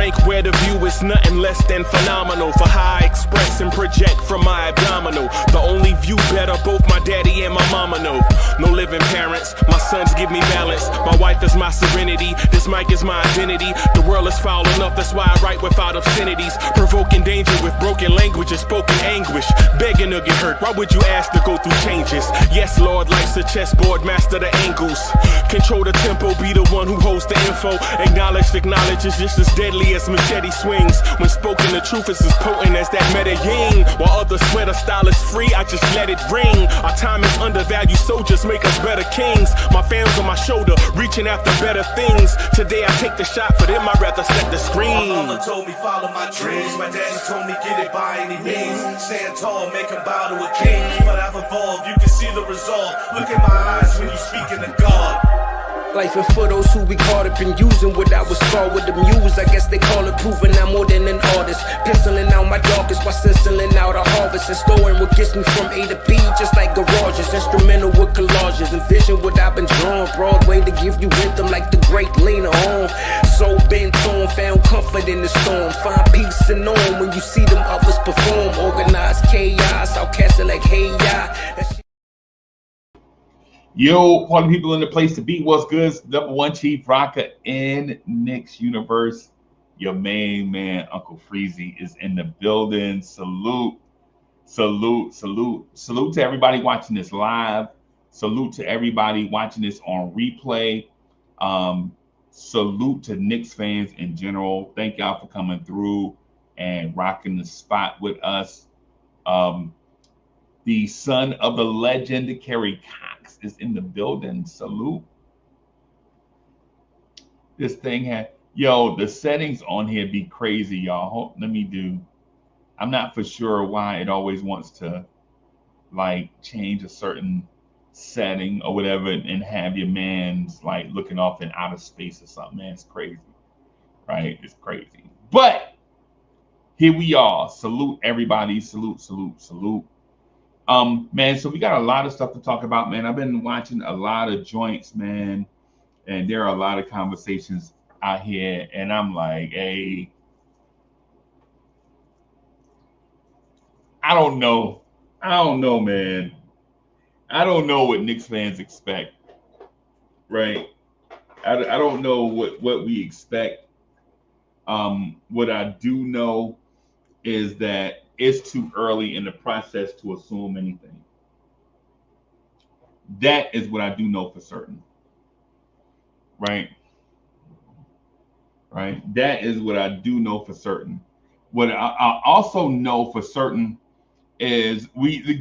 blank where the view is nothing less than phenomenal. For how I express and project from my abdominal. The only view better, both my daddy and my mama know. No living parents, my sons give me balance. My wife is my serenity, this mic is my identity. The world is foul enough, that's why I write without obscenities. Provoking danger with broken language and spoken anguish. Begging to get hurt, why would you ask to go through changes? Yes, Lord, life's a chessboard, master the angles. Control the tempo, be the one who holds the info. Acknowledge is just as deadly as machete swings. When spoken, the truth is as potent as that Medellin. While others swear the style is free, I just let it ring. Our time is undervalued, soldiers make us better kings. My fans on my shoulder, reaching after better things. Today I take the shot, for them I'd rather set the screen. My mama told me follow my dreams. My daddy told me get it by any means. Stand tall, make him bow to a king. But I've evolved, you can see the result. Look in my eyes when you speaking to God. Life and for those who be caught up in using what I was called with the muse. I guess they call it proving I'm more than an artist. Penciling out my darkest while stenciling out a harvest. And storing what gets me from A to B, just like garages. Instrumental with collages. Envision what I've been drawing. Broadway to give you rhythm like the great Lena Horne. So bent on, found comfort in the storm. Find peace and on when you see them others perform. Organized chaos, I'll cast it like hey ya. Yo, party people in the place to be. What's good? #1 Chief Rocker in Nick's universe. Your main man, Uncle Freezy, is in the building. Salute, salute, salute. Salute to everybody watching this live. Salute to everybody watching this on replay. Salute to Knicks fans in general. Thank y'all for coming through and rocking the spot with us. The son of the legend, Kerry Cox, is in the building. Salute. This thing had, yo, the settings on here be crazy, y'all. I'm not for sure why it always wants to like change a certain setting or whatever and have your man's like looking off in outer space or something, man. It's crazy, right? It's crazy. But here we are. Salute everybody. Salute, salute, salute. Man, so we got a lot of stuff to talk about, man. I've been watching a lot of joints, man, and there are a lot of conversations out here, and I'm like, hey, I don't know, man. I don't know what Knicks fans expect, right? I don't know what we expect. What I do know is that it's too early in the process to assume anything. That is what I do know for certain. Right? Right? That is what I do know for certain. What I also know for certain is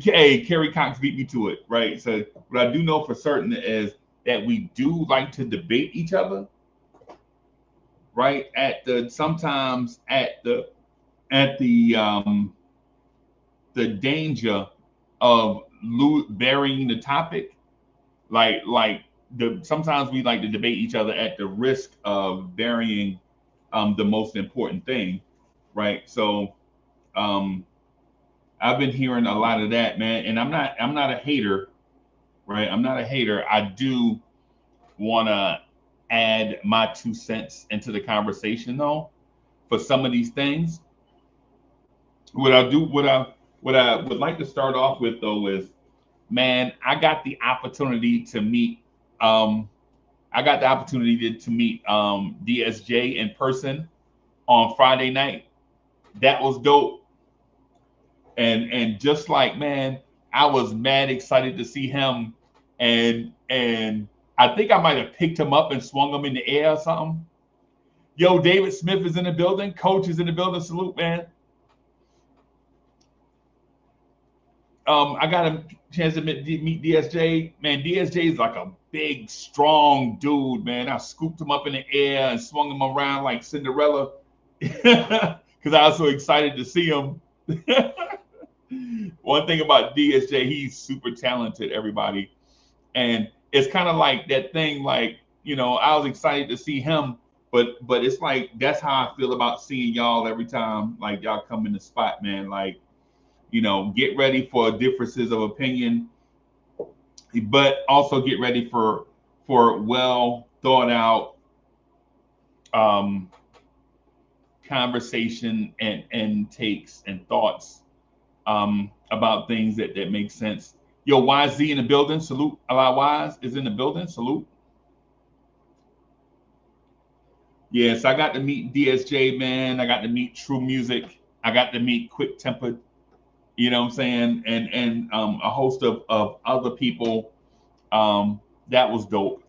Kerry Cox beat me to it, right? So what I do know for certain is that we do like to debate each other, right? Sometimes at the danger of burying the topic, sometimes we like to debate each other at the risk of burying the most important thing, right? So I've been hearing a lot of that, man, and I'm not a hater, right? I'm not a hater. I do want to add my 2 cents into the conversation, though, for some of these things. What I would like to start off with, though, is, man, I got the opportunity to meet DSJ in person on Friday night. That was dope. And just like, man, I was mad excited to see him, and I think I might have picked him up and swung him in the air or something. Yo, David Smith is in the building. Coach is in the building. Salute, man. I got a chance to meet DSJ. Man, DSJ is like a big, strong dude, man. I scooped him up in the air and swung him around like Cinderella because I was so excited to see him. One thing about DSJ, he's super talented, everybody. And it's kind of like that thing, like, you know, I was excited to see him, but it's like, that's how I feel about seeing y'all every time, like, y'all come in the spot, man. Like, you know, get ready for differences of opinion, but also get ready for well thought out conversation and takes and thoughts about things that make sense. Yo, YZ in the building. Salute. Allah Wise is in the building. Salute. Yes, I got to meet DSJ, man. I got to meet True Music. I got to meet Quick Tempered. You know what I'm saying? And a host of other people. That was dope.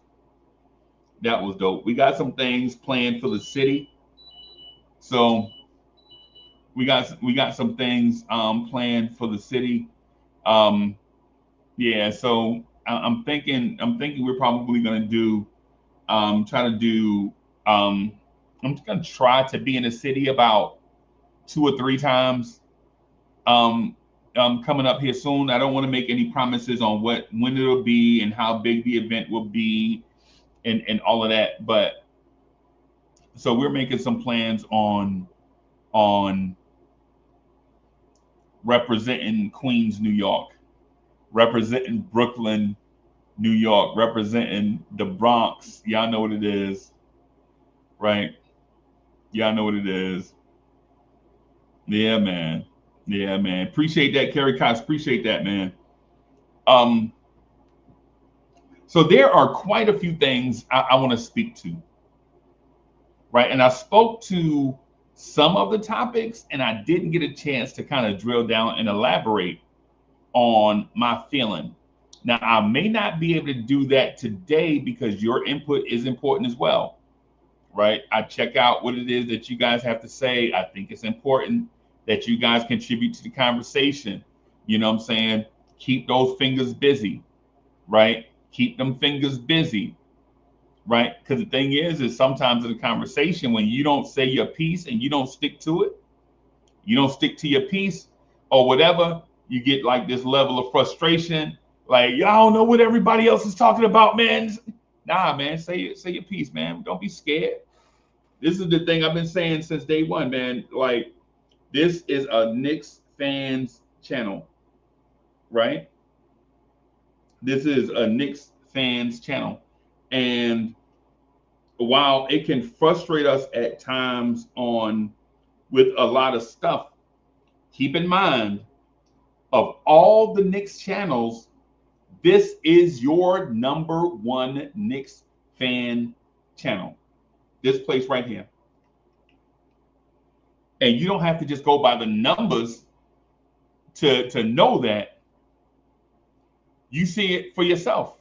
That was dope. We got some things planned for the city. So we got some things planned for the city. Yeah, so I'm thinking we're probably gonna do I'm just gonna try to be in the city about 2 or 3 times coming up here soon. I don't want to make any promises on when it'll be and how big the event will be and all of that, but so we're making some plans on representing Queens, New York, representing Brooklyn, New York, representing the Bronx. Y'all know what it is, right? Y'all know what it is. Yeah, man. Yeah, man. Appreciate that, Kerry Cox. Appreciate that, man. So there are quite a few things I want to speak to, right? And I spoke to some of the topics, and I didn't get a chance to kind of drill down and elaborate on my feeling. Now, I may not be able to do that today because your input is important as well, right? I check out what it is that you guys have to say. I think it's important that you guys contribute to the conversation. You know what I'm saying? Keep those fingers busy, right? Keep them fingers busy, right? Because the thing is sometimes in a conversation, when you don't say your piece and you don't stick to it, you don't stick to your piece or whatever, you get like this level of frustration. Like, y'all don't know what everybody else is talking about, man. Nah, man, say your piece, man. Don't be scared. This is the thing I've been saying since day one, man. Like, this is a Knicks fans channel, right? This is a Knicks fans channel. And while it can frustrate us at times with a lot of stuff, keep in mind, of all the Knicks channels, this is your #1 Knicks fan channel. This place right here. And you don't have to just go by the numbers to know that. You see it for yourself.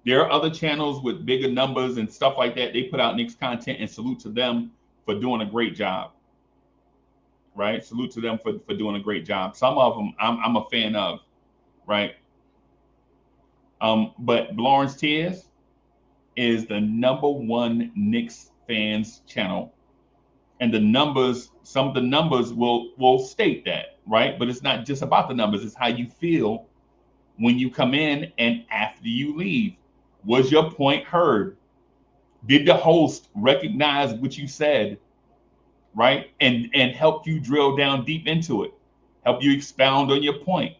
There are other channels with bigger numbers and stuff like that. They put out Knicks content, and salute to them for doing a great job. Right? Salute to them for doing a great job. Some of them I'm a fan of, right? But Lawrence Tears is the #1 Knicks fans channel. And the numbers, some of the numbers will state that, right? But it's not just about the numbers, it's how you feel when you come in and after you leave. Was your point heard? Did the host recognize what you said, right? And help you drill down deep into it, help you expound on your point,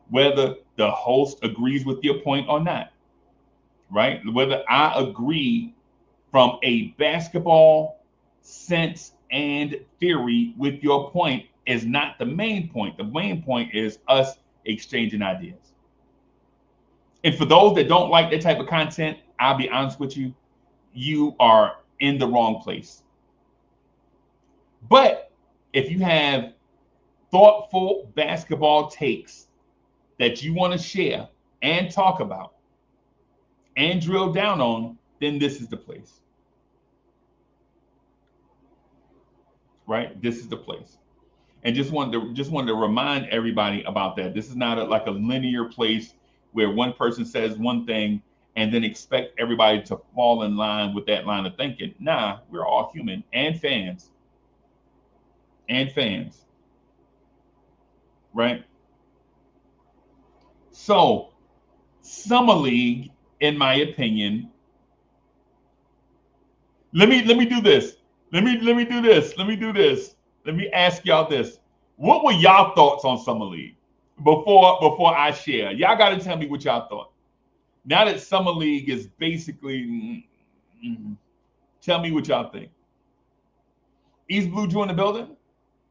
whether the host agrees with your point or not, right? Whether I agree from a basketball sense and theory with your point is not the main point. The main point is us exchanging ideas. And for those that don't like that type of content, I'll be honest with you, you are in the wrong place. But if you have thoughtful basketball takes that you want to share and talk about and drill down on, then this is the place. Right? This is the place. And just wanted to remind everybody about that. This is not like a linear place where one person says one thing and then expect everybody to fall in line with that line of thinking. Nah, we're all human and fans. And fans. Right? So, Summer League, in my opinion, let me do this. Let me do this. Let me do this. Let me ask y'all this. What were y'all thoughts on Summer League before I share? Y'all got to tell me what y'all thought. Now that Summer League is basically, tell me what y'all think. East Blue Jew in the building.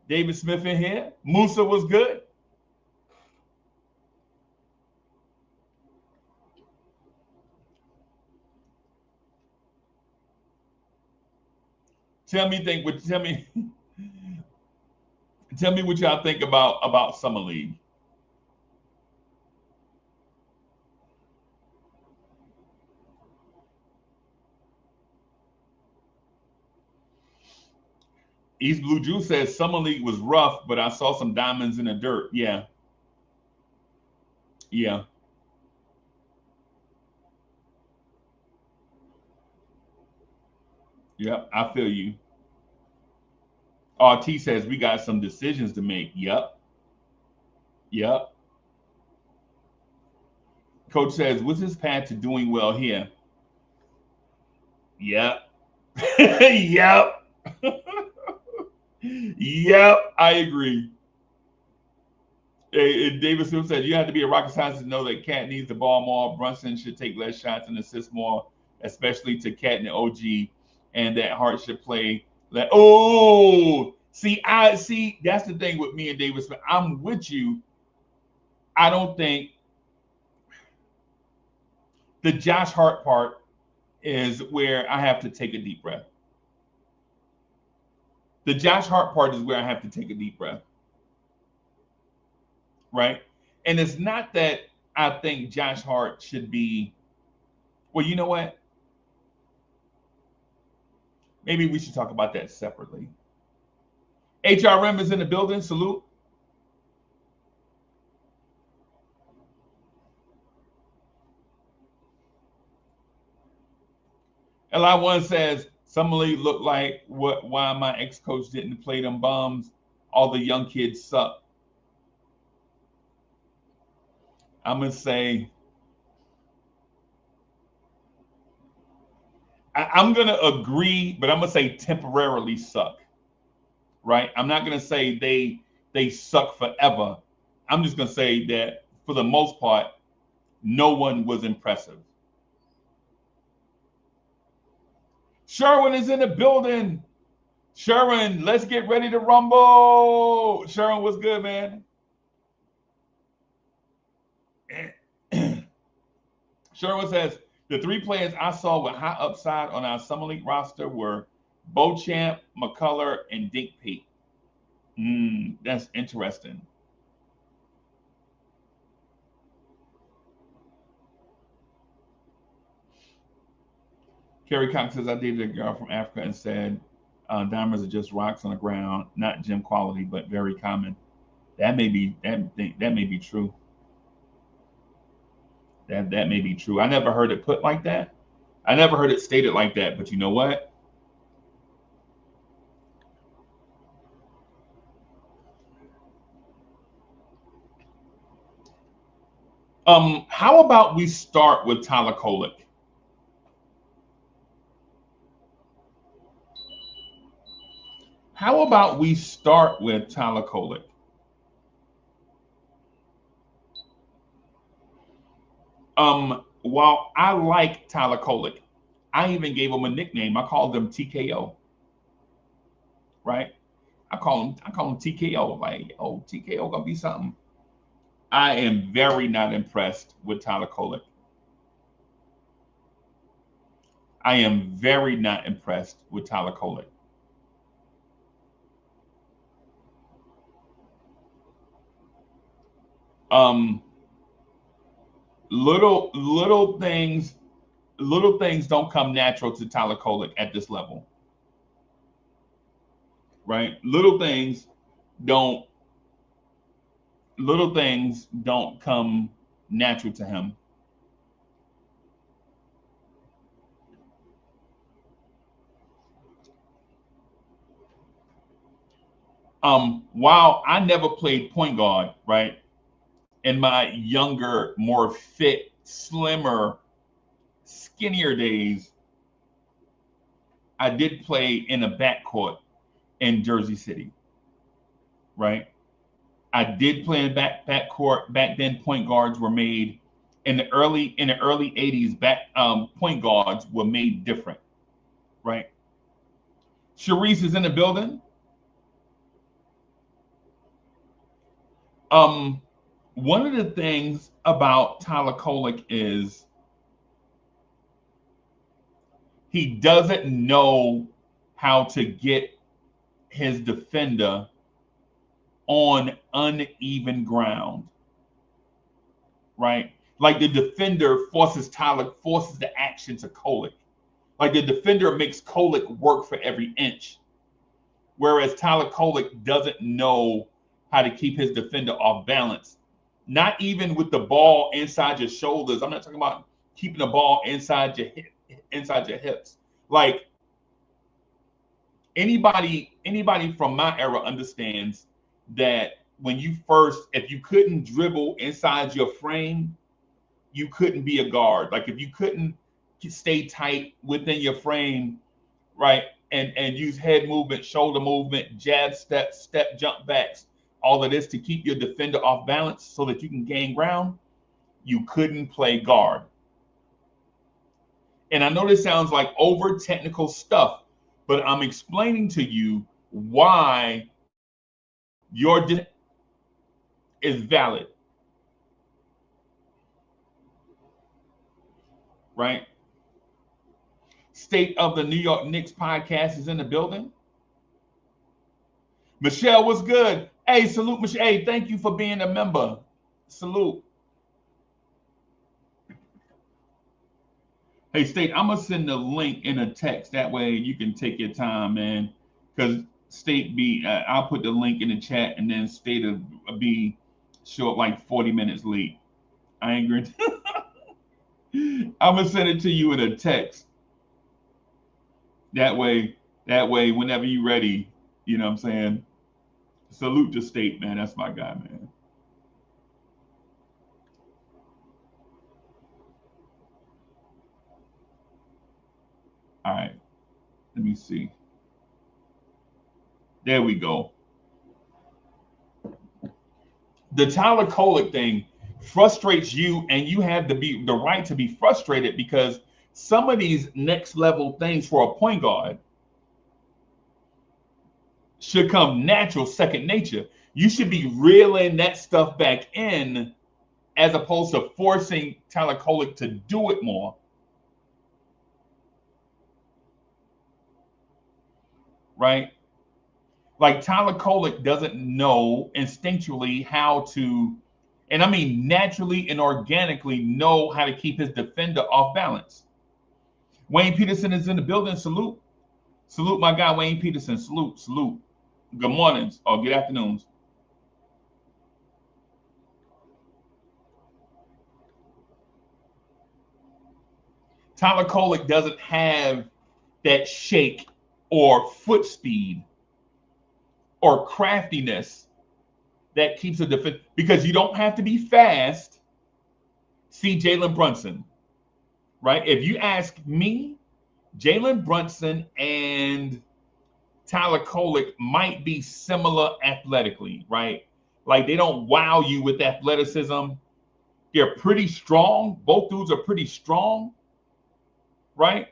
David Smith in here. Musa was good. Tell me what y'all think about Summer League. East Blue Jew says Summer League was rough, but I saw some diamonds in the dirt. Yeah. Yeah. Yep, I feel you. RT says we got some decisions to make. Yep. Yep. Coach says, what's his path to doing well here? Yep. Yep. Yep, I agree. David Smith said, you have to be a rocket scientist to know that Cat needs the ball more. Brunson should take less shots and assist more, especially to Cat and OG. And that Hart should play. That's the thing with me and David Smith. I'm with you. I don't think the Josh Hart part is where I have to take a deep breath. The Josh Hart part is where I have to take a deep breath. Right? And it's not that I think Josh Hart should be, well, you know what? Maybe we should talk about that separately. HRM is in the building. Salute. LI1 says, Summer League looked like why my ex-coach didn't play them bums. All the young kids suck. I'm going to say, I'm going to agree, but I'm going to say temporarily suck, right? I'm not going to say they suck forever. I'm just going to say that for the most part, no one was impressive. Sherwin is in the building. Sherwin, let's get ready to rumble. Sherwin, what's good, man? Sherwin says, the three players I saw with high upside on our Summer League roster were Beauchamp, McCullough, and Dink Pate. That's interesting. Kerry Cox says, I dated a girl from Africa and said, diamonds are just rocks on the ground, not gem quality, but very common. That may be true. That may be true. I never heard it put like that. I never heard it stated like that, but you know what? How about we start with Tyler Kolek? How about we start with Tyler Kolek? While I like Tyler Kolek, I even gave him a nickname. I called him TKO. Right? I call him TKO. Like, oh, TKO gonna be something. I am very not impressed with Tyler Kolek. I am very not impressed with Tyler Kolek. Little things don't come natural to Tyler Kolek at this level, right? Little things don't come natural to him. While I never played point guard, right? In my younger, more fit, slimmer, skinnier days, I did play in a backcourt in Jersey City, right? I did play in backcourt. Back then, point guards were made in the early 80s. Point guards were made different, right? Sharice is in the building. One of the things about Tyler Kolek is he doesn't know how to get his defender on uneven ground, right? Like the defender forces the action to Kolek. Like the defender makes Kolek work for every inch, whereas Tyler Kolek doesn't know how to keep his defender off balance. Not even with the ball inside your shoulders. I'm not talking about keeping the ball inside your hips. Like anybody from my era understands that when you if you couldn't dribble inside your frame, you couldn't be a guard. Like if you couldn't stay tight within your frame, right, and use head movement, shoulder movement, jab step jump backs, all of this to keep your defender off balance so that you can gain ground, you couldn't play guard. And I know this sounds like over technical stuff, but I'm explaining to you why your is valid, right? State of the New York Knicks podcast is in the building. Michelle, what's good? Hey, salute, Michelle. Hey, thank you for being a member. Salute. Hey, State, I'm going to send the link in a text. That way you can take your time, man. Because State I'll put the link in the chat, and then State will be show up like 40 minutes late. I ain't going to. I'm going to send it to you in a text. That way, whenever you're ready, you know what I'm saying? Salute to State, man. That's my guy, man. All right. Let me see. There we go. The Tyler Kolek thing frustrates you, and you have the right to be frustrated because some of these next level things for a point guard should come natural, second nature. You should be reeling that stuff back in as opposed to forcing Tyler Kolek to do it more. Right? Like Tyler Kolek doesn't know instinctually how to, and I mean naturally and organically know how to keep his defender off balance. Wayne Peterson is in the building. Salute. Salute my guy, Wayne Peterson. Salute, salute. Good mornings or good afternoons. Tyler Kolek doesn't have that shake or foot speed or craftiness that keeps a defense, because you don't have to be fast. See Jalen Brunson, right? If you ask me, Jalen Brunson and Tyler Kolek might be similar athletically, right? Like they don't wow you with athleticism. They're pretty strong. Both dudes are pretty strong, right?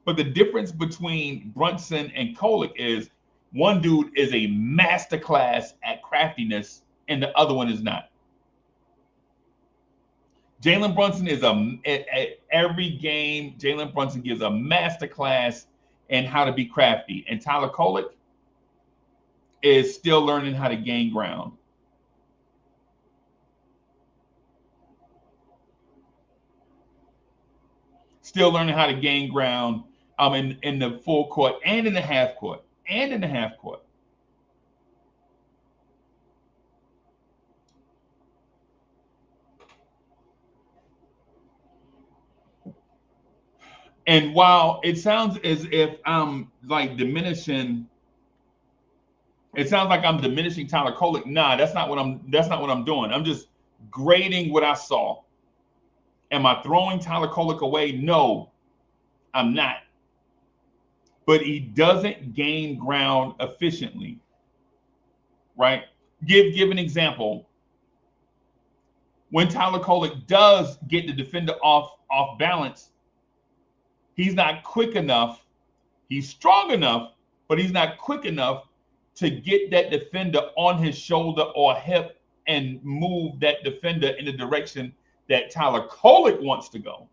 But the difference between Brunson and Kolek is one dude is a masterclass at craftiness and the other one is not. Jalen Brunson is at every game, Jalen Brunson gives a masterclass in how to be crafty. And Tyler Kolek is still learning how to gain ground. Still learning how to gain ground in the full court and in the half court. And while it sounds as if I'm like diminishing, it sounds like I'm diminishing Tyler Kolek. Nah, that's not what I'm doing. I'm just grading what I saw. Am I throwing Tyler Kolek away? No, I'm not. But he doesn't gain ground efficiently, right? Give an example. When Tyler Kolek does get the defender off balance, he's not quick enough. He's strong enough, but he's not quick enough to get that defender on his shoulder or hip and move that defender in the direction that Tyler Kolek wants to go.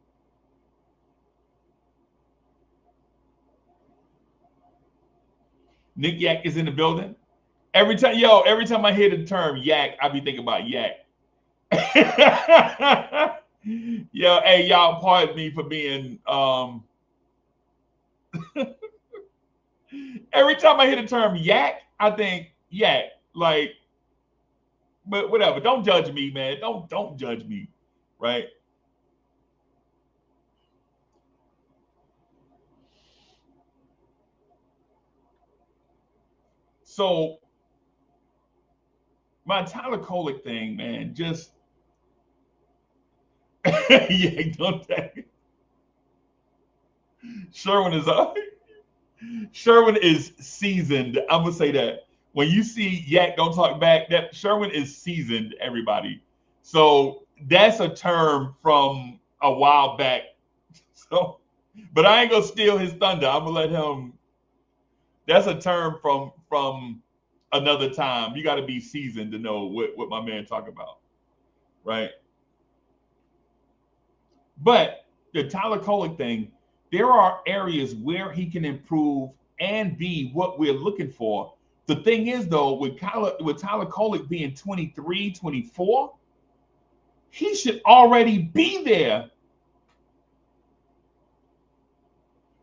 Nick Yak is in the building. Every time I hear the term yak, I be thinking about yak. Yo, hey, y'all, pardon me for being every time I hear the term yak, I think yak. Like, but whatever. Don't judge me, man. Don't judge me, right? So my Tyler Kolek thing, man, just yeah, don't take it. Sherwin is seasoned. I'm gonna say that. When you see Yak don't talk back, that Sherwin is seasoned, everybody. So that's a term from a while back. So, but I ain't gonna steal his thunder. I'm gonna let him. That's a term from another time. You got to be seasoned to know what my man talking about, right? But the Tyler Kolek thing, there are areas where he can improve and be what we're looking for. The thing is, though, with Tyler Kolek being 23, 24, he should already be there.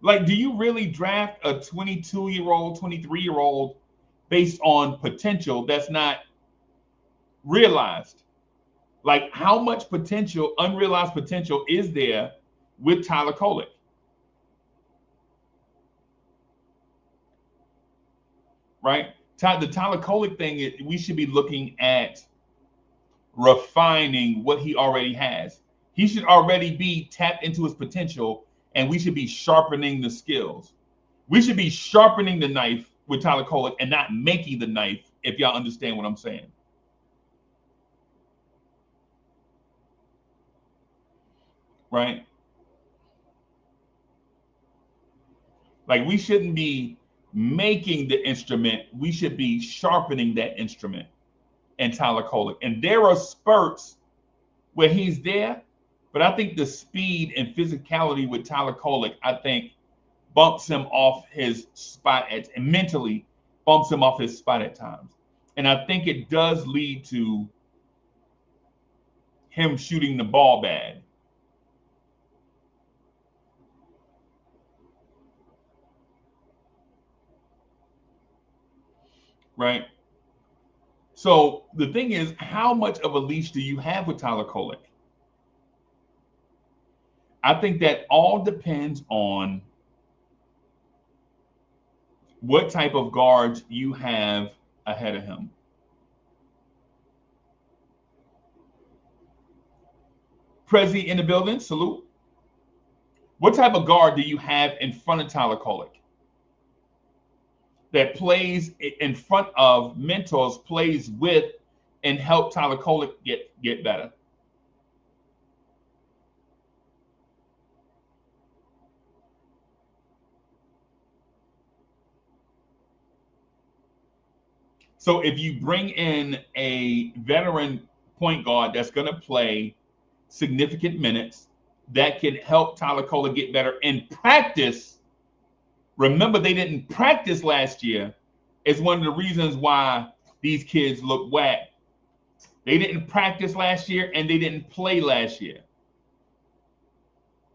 Like, do you really draft a 22-year-old, 23-year-old based on potential that's not realized? Like, how much potential, unrealized potential, is there with Tyler Kolek? Right? The Tyler Kolek thing, we should be looking at refining what he already has. He should already be tapped into his potential, and we should be sharpening the skills. We should be sharpening the knife with Tyler Kolek and not making the knife, if y'all understand what I'm saying. Right? Like, we shouldn't be making the instrument. We should be sharpening that instrument in Tyler Kolek. And there are spurts where he's there, but I think the speed and physicality with Tyler Kolek, I think, bumps him off his spot and mentally bumps him off his spot at times. And I think it does lead to him shooting the ball bad. Right? So the thing is, how much of a leash do you have with Tyler Kolek? I think that all depends on what type of guards you have ahead of him. Prezi in the building, salute. What type of guard do you have in front of Tyler Kolek that plays in front of mentors, plays with, and help Tyler Kolek get better? So if you bring in a veteran point guard that's going to play significant minutes, that can help Tyler Kolek get better in practice. Remember, they didn't practice last year. It's one of the reasons why these kids look whack. They didn't practice last year and they didn't play last year.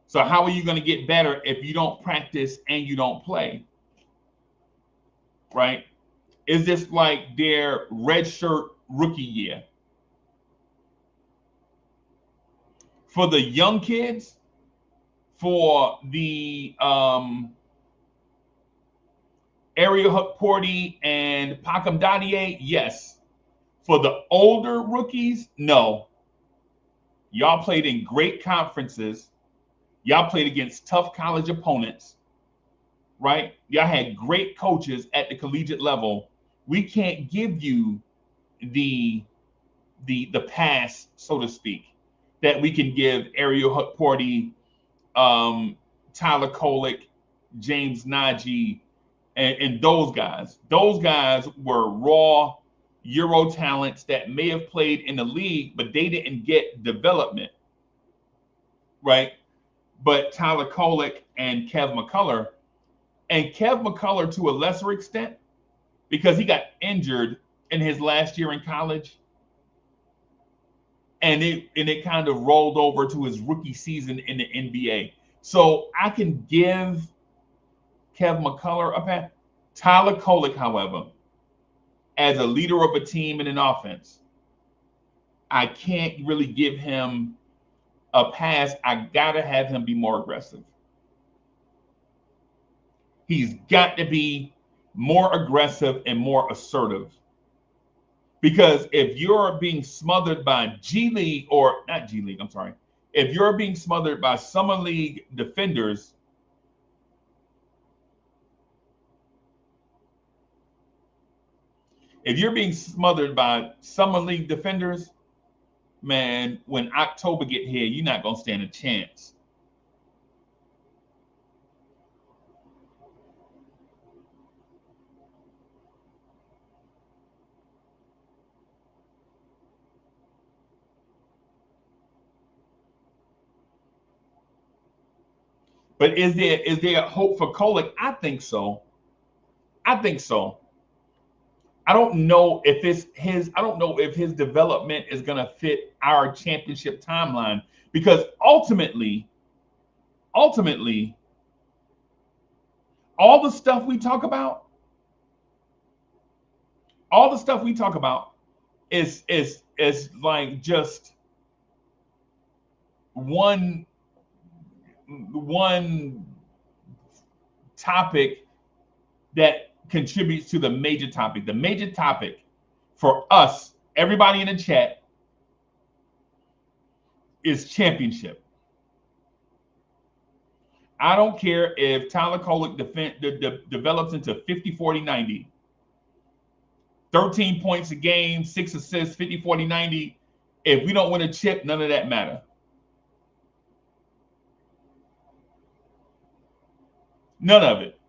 So how are you going to get better if you don't practice and you don't play? Right? Is this like their redshirt rookie year? For the young kids, for the Ariel Hukporti and Dadiet, yes. For the older rookies, no. Y'all played in great conferences. Y'all played against tough college opponents, right? Y'all had great coaches at the collegiate level. We can't give you the pass, so to speak, that we can give Ariel Hukporti, Tyler Kolek, James Naji, and those guys. Those guys were raw Euro talents that may have played in the league, but they didn't get development, right? But Tyler Kolek and Kev McCullough, and Kev McCullough to a lesser extent, because he got injured in his last year in college, and it kind of rolled over to his rookie season in the NBA. So I can give Kev McCullough a pass. Tyler Kolek, however, as a leader of a team in an offense, I can't really give him a pass. I gotta have him be more aggressive. He's got to be more aggressive and more assertive. Because if you're being smothered by G League, or not G League, I'm sorry, if you're being smothered by Summer League defenders, man, when October get here, you're not gonna stand a chance. But is there hope for Kolek? I think so. I don't know if his development is gonna fit our championship timeline, because ultimately, all the stuff we talk about, is like just one topic that contributes to the major topic. The major topic for us, everybody in the chat, is championship. I don't care if Tyler Kolek develops into 50, 40, 90, 13 points a game, 6 assists, 50, 40, 90. If we don't win a chip, none of that matter. None of it.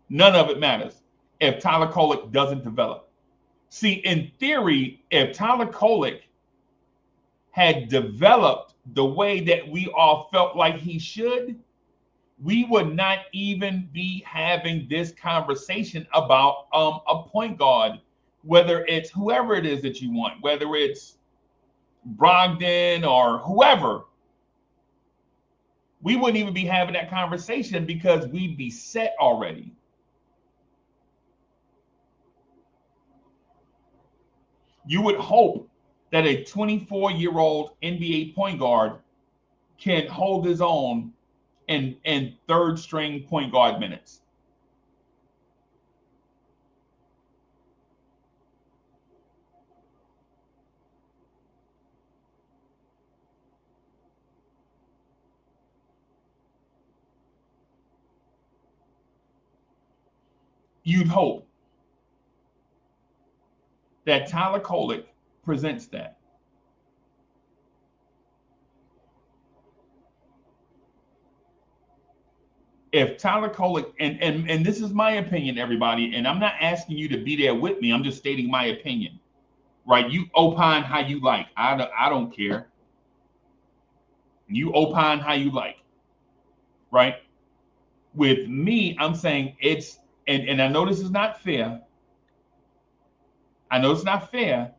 None of it matters if Tyler Kolek doesn't develop. See, in theory, if Tyler Kolek had developed the way that we all felt like he should, we would not even be having this conversation about a point guard, whether it's whoever it is that you want, whether it's Brogdon or whoever. We wouldn't even be having that conversation because we'd be set already. You would hope that a 24-year-old NBA point guard can hold his own in third string point guard minutes. You'd hope that Tyler Kolek presents that. If Tyler Kolek, and this is my opinion, everybody, and I'm not asking you to be there with me, I'm just stating my opinion, right? You opine how you like. I don't care. You opine how you like, right? With me, I'm saying it's, and I know this is not fair. I know it's not fair.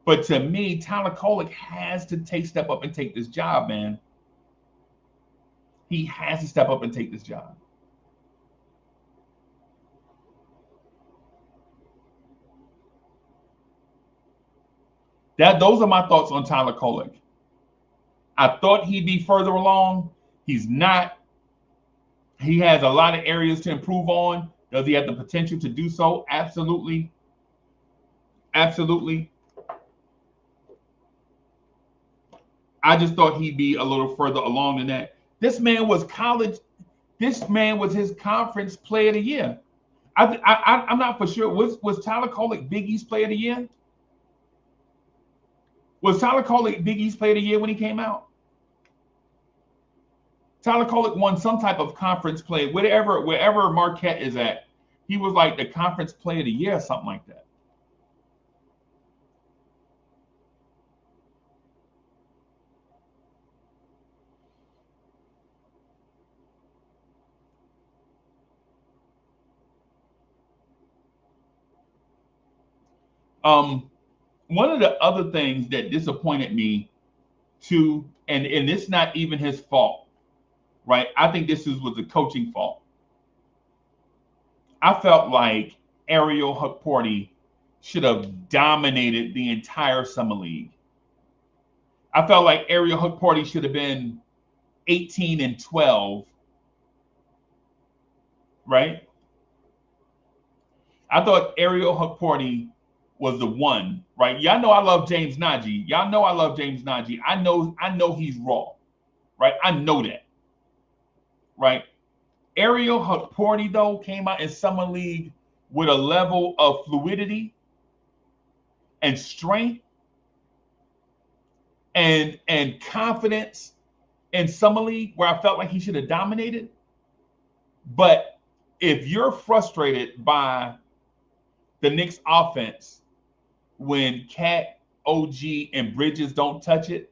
But to me, Tyler Kolek has to step up and take this job, man. He has to step up and take this job. Those are my thoughts on Tyler Kolek. I thought he'd be further along. He's not. He has a lot of areas to improve on. Does he have the potential to do so? Absolutely. Absolutely. I just thought he'd be a little further along than that. This man was his conference player of the year. I'm not for sure. Was Tyler Kolek Big East player of the year? Was Tyler Kolek Big East player of the year when he came out? Tyler Kolek won some type of conference play, wherever Marquette is at. He was like the conference player of the year, or something like that. One of the other things that disappointed me too, and it's not even his fault, right? I think was the coaching fault. I felt like Ariel Hukporti should have dominated the entire summer league. I felt like Ariel Hukporti should have been 18-12, right? I thought Ariel Hukporti was the one, right? Y'all know I love James Naji. Y'all know I love James Naji. I know he's raw, right? I know that, right? Ariel Hukporti, though, came out in summer league with a level of fluidity and strength and confidence in summer league where I felt like he should have dominated. But if you're frustrated by the Knicks offense when Cat, OG, and Bridges don't touch it,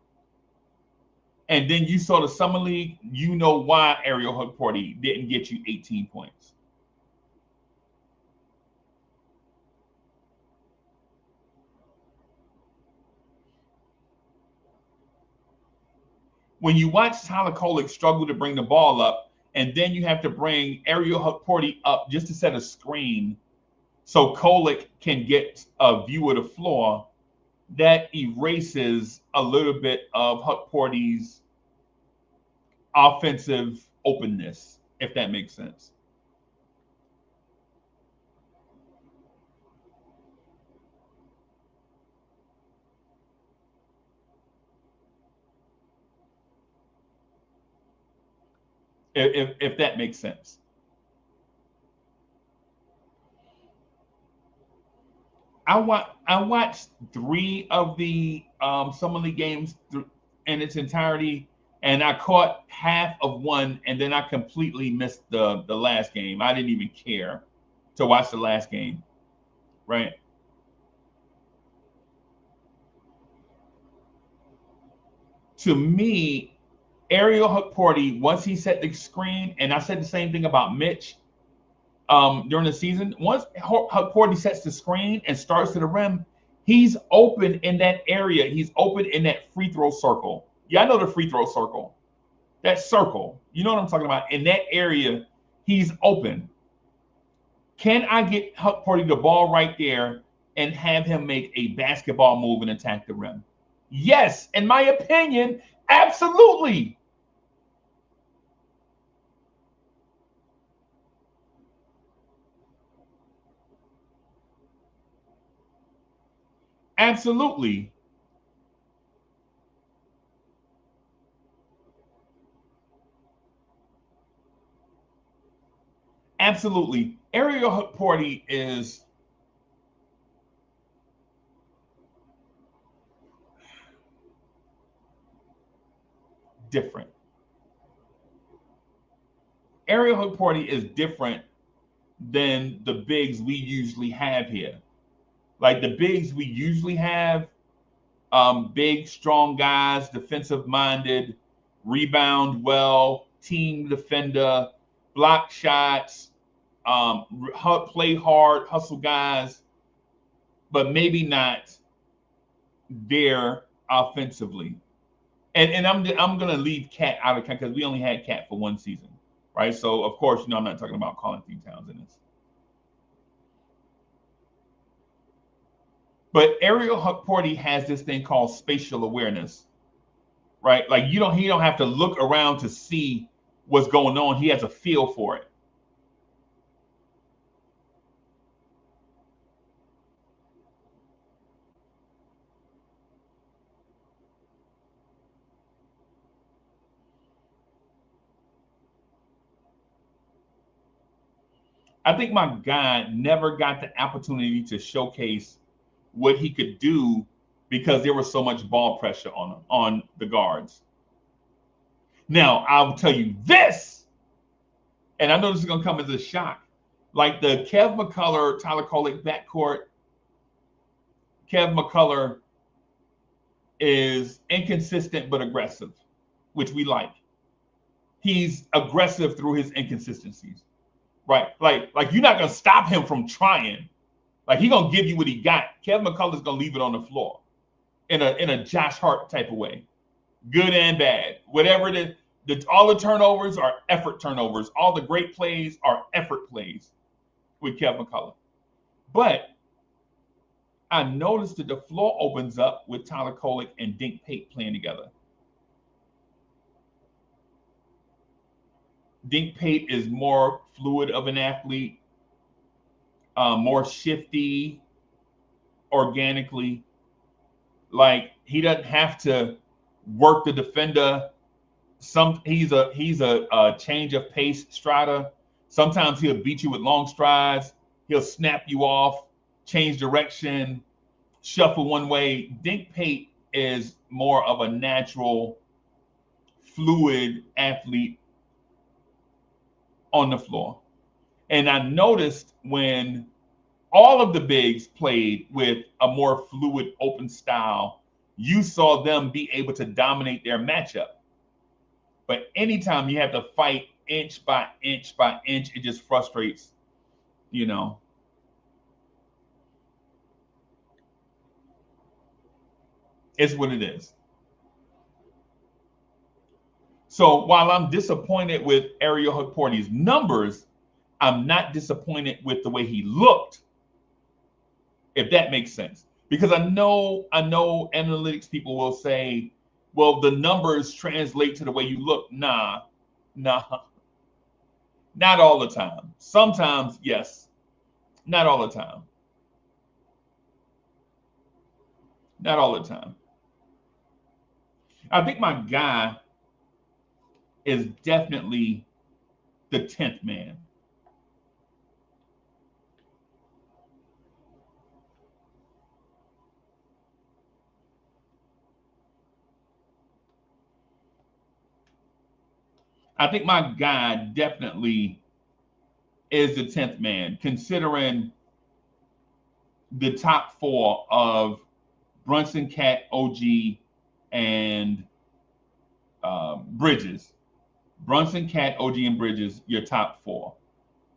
and then you saw the summer league, you know why Ariel Hukporti didn't get you 18 points. When you watch Tyler Kolek struggle to bring the ball up, and then you have to bring Ariel Hukporti up just to set a screen so Kolek can get a view of the floor, that erases a little bit of Hukporti's offensive openness, if that makes sense. If that makes sense. I watched 3 of the summer league games in its entirety, and I caught half of one, and then I completely missed the last game. I didn't even care to watch the last game, right? To me, Ariel Hukporti, once he set the screen, and I said the same thing about Mitch during the season, once Hukporti sets the screen and starts to the rim, he's open in that area. He's open in that free throw circle. Yeah, I know the free throw circle. That circle. You know what I'm talking about? In that area, he's open. Can I get Hukporti the ball right there and have him make a basketball move and attack the rim? Yes, in my opinion, absolutely. Absolutely. Absolutely. Ariel Hukporti is different. Ariel Hukporti is different than the bigs we usually have here. Like the bigs we usually have, big, strong guys, defensive minded, rebound well, team defender, block shots, play hard, hustle guys, but maybe not there offensively. And I'm gonna leave Cat out of Cat because we only had Cat for one season, right? So of course, I'm not talking about Karl-Anthony Towns in this. But Ariel Hukporti has this thing called spatial awareness, right? Like he don't have to look around to see what's going on. He has a feel for it. I think my guy never got the opportunity to showcase what he could do because there was so much ball pressure on the guards. Now, I'll tell you this, and I know this is going to come as a shock. Like the Kev McCullough, Tyler Kolek backcourt, Kev McCullough is inconsistent but aggressive, which we like. He's aggressive through his inconsistencies, right? Like you're not going to stop him from trying. Like he's going to give you what he got. Kev McCullough's going to leave it on the floor in a Josh Hart type of way, good and bad. Whatever it is, all the turnovers are effort turnovers. All the great plays are effort plays with Kev McCullough. But I noticed that the floor opens up with Tyler Kolek and Dink Pate playing together. Dink Pate is more fluid of an athlete, more shifty organically. Like he doesn't have to work the defender. He's a change of pace strider. Sometimes he'll beat you with long strides. He'll snap you off, change direction, shuffle one way. Dink Pate is more of a natural, fluid athlete on the floor. And I noticed when all of the bigs played with a more fluid, open style, you saw them be able to dominate their matchup. But anytime you have to fight inch by inch by inch, it just frustrates, you know. It's what it is. So while I'm disappointed with Ariel Hukporti's numbers, I'm not disappointed with the way he looked, if that makes sense. Because I know analytics people will say, well, the numbers translate to the way you look. Nah. Not all the time. Sometimes, yes. Not all the time. Not all the time. I think my guy is definitely the 10th man. I think my guy definitely is the 10th man, considering the top four of Brunson, Cat, OG, and Bridges. Brunson, Cat, OG, and Bridges, your top four.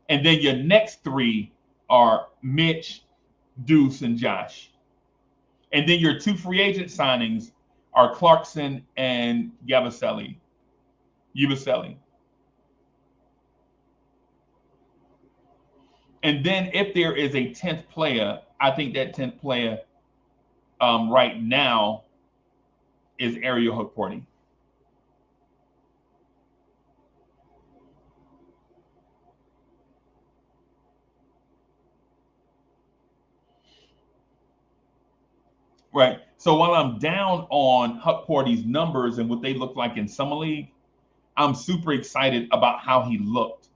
And then your next three are Mitch, Deuce, and Josh. And then your two free agent signings are Clarkson and Yabusele. And then if there is a 10th player, I think that 10th player right now is Ariel Hukporti. Right. So while I'm down on Hukporti's numbers and what they look like in Summer League, I'm super excited about how he looked.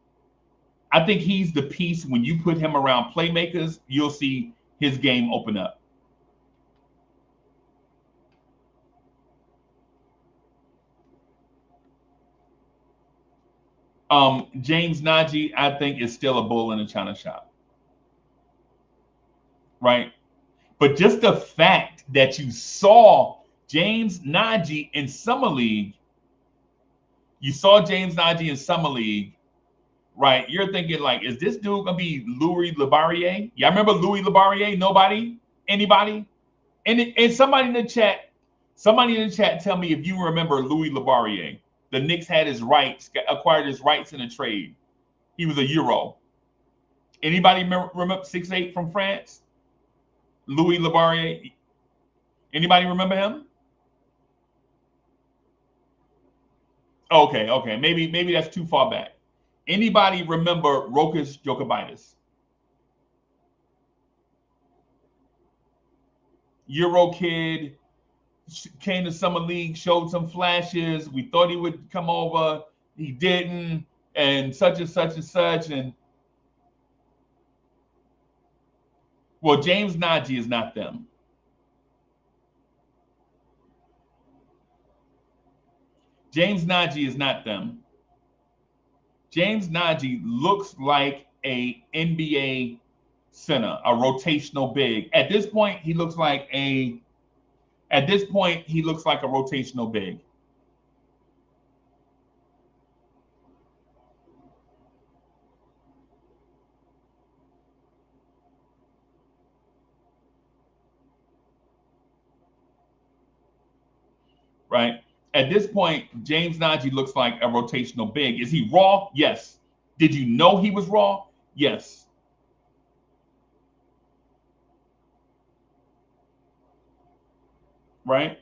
I think he's the piece when you put him around playmakers, you'll see his game open up. James Naji, I think, is still a bull in a china shop. Right? But just the fact that you saw James Naji in Summer League, right? You're thinking like, is this dude gonna be Louis Labarriere? Y'all remember Louis Labarriere? Nobody? Anybody? And somebody in the chat tell me if you remember Louis Labarriere. The Knicks had his rights, acquired his rights in a trade. He was a Euro. Anybody remember 6'8" from France? Louis Labarriere. Anybody remember him? Okay. Maybe that's too far back. Anybody remember Rokas Jokubaitis? Euro kid, came to Summer League, showed some flashes. We thought he would come over. He didn't, and such and such and such. And well, James Naji is not them. James Naji is not them. James Naji looks like a NBA center, a rotational big. At this point, he looks like a rotational big. Right? At this point, James Naji looks like a rotational big. Is he raw? Yes. Did you know he was raw? Yes. Right?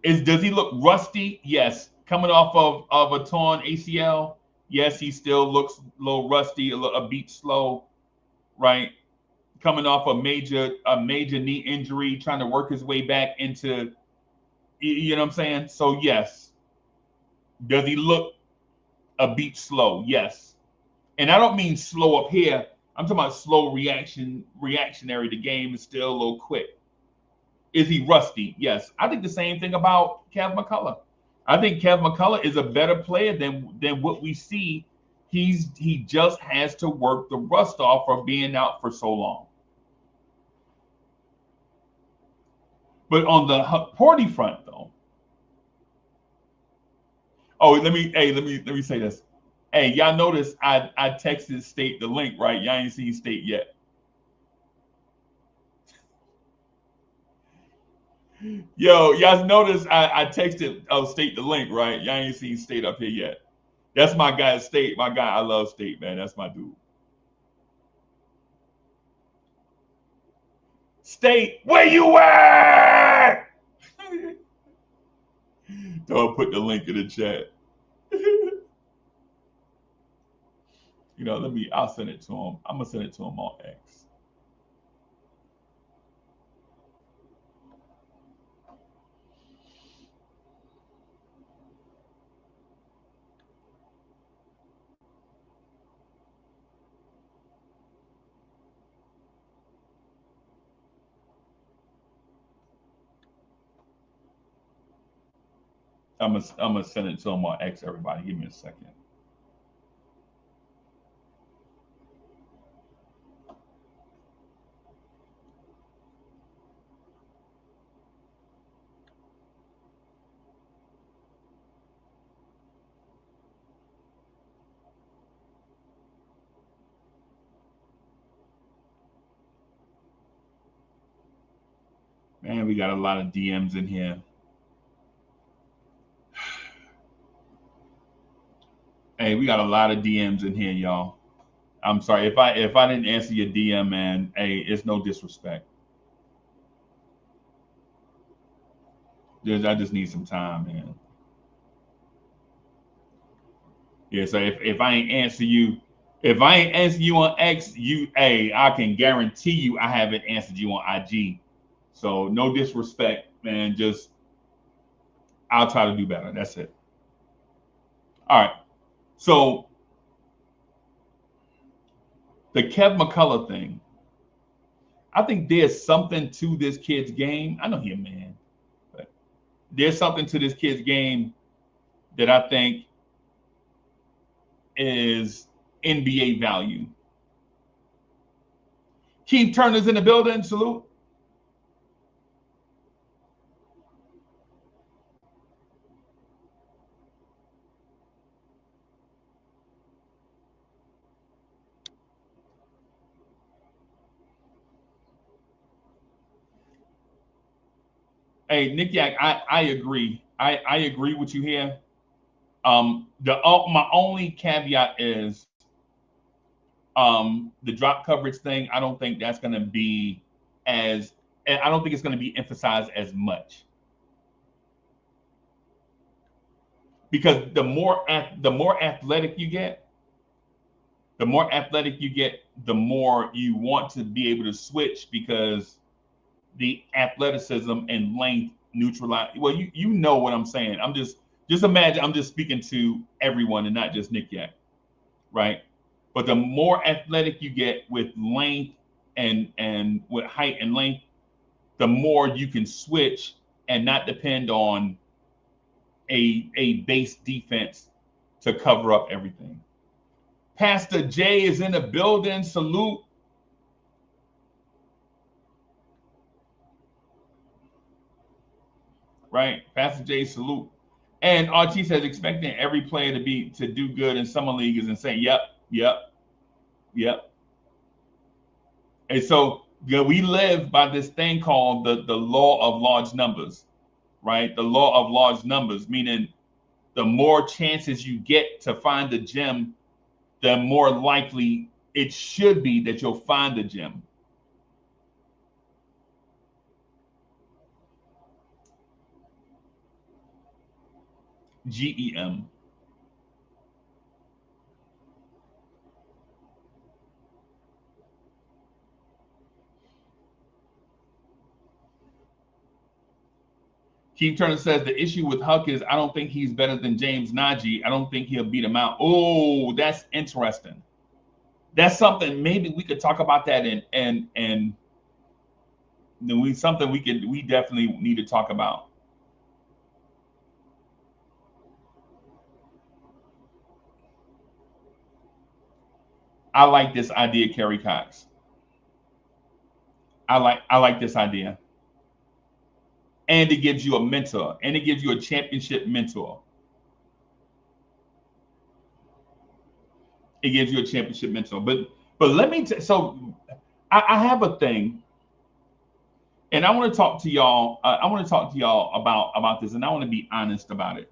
Does he look rusty? Yes. Coming off of a torn ACL? Yes, he still looks a little rusty, a beat slow, right? Coming off a major knee injury, trying to work his way back into, you know what I'm saying? So yes. Does he look a beat slow? Yes. And I don't mean slow up here. I'm talking about slow reactionary. The game is still a little quick. Is he rusty? Yes. I think the same thing about Kev McCullough. I think Kev McCullough is a better player than what we see. He just has to work the rust off from being out for so long. But on the Hukporti front, though. Oh, let me say this. Hey, y'all notice I texted State the link, right? Y'all ain't seen State yet. Yo, y'all notice I texted State the link, right? Y'all ain't seen State up here yet. That's my guy, State. My guy, I love State, man. That's my dude. State, where you at? Don't put the link in the chat. You know, I'll send it to him. I'm gonna send it to him on X. I'm gonna send it to him on X, everybody. Give me a second. Man, we got a lot of DMs in here. Hey, we got a lot of DMs in here, y'all. I'm sorry if I didn't answer your DM, man. Hey, it's no disrespect. I just need some time, man. Yeah, so if I ain't answer you on X, I can guarantee you I haven't answered you on IG. So no disrespect, man. Just I'll try to do better. That's it. All right. So the Kev McCullough thing, I think there's something to this kid's game. I know he's a man, but there's something to this kid's game that I think is NBA value. Keith Turner's in the building. Salute. Hey, Nick Yak, I agree. I agree with you here. My only caveat is the drop coverage thing. I don't think that's going to be I don't think it's going to be emphasized as much, because the more athletic you get, the more you want to be able to switch, because the athleticism and length neutralize. Well, you know what I'm saying. Just imagine I'm just speaking to everyone and not just Nick Yak, right? But the more athletic you get with length and with height and length, the more you can switch and not depend on a base defense to cover up everything. Pastor Jay is in the building. Salute. Right, Pastor Jay, salute. And RT says expecting every player to do good in summer league is insane. Yep. And so we live by this thing called the law of large numbers, right? The law of large numbers, meaning the more chances you get to find the gem, the more likely it should be that you'll find the gem. GEM. Keith Turner says the issue with Huck is I don't think he's better than James Naji. I don't think he'll beat him out. Oh, that's interesting. That's something maybe we could talk about that and something we definitely need to talk about. I like this idea, Kerry Cox. I like this idea. And it gives you a mentor, and it gives you a championship mentor. It gives you a championship mentor. But let me so I have a thing, and I want to talk to y'all. I want to talk to y'all about this, and I want to be honest about it.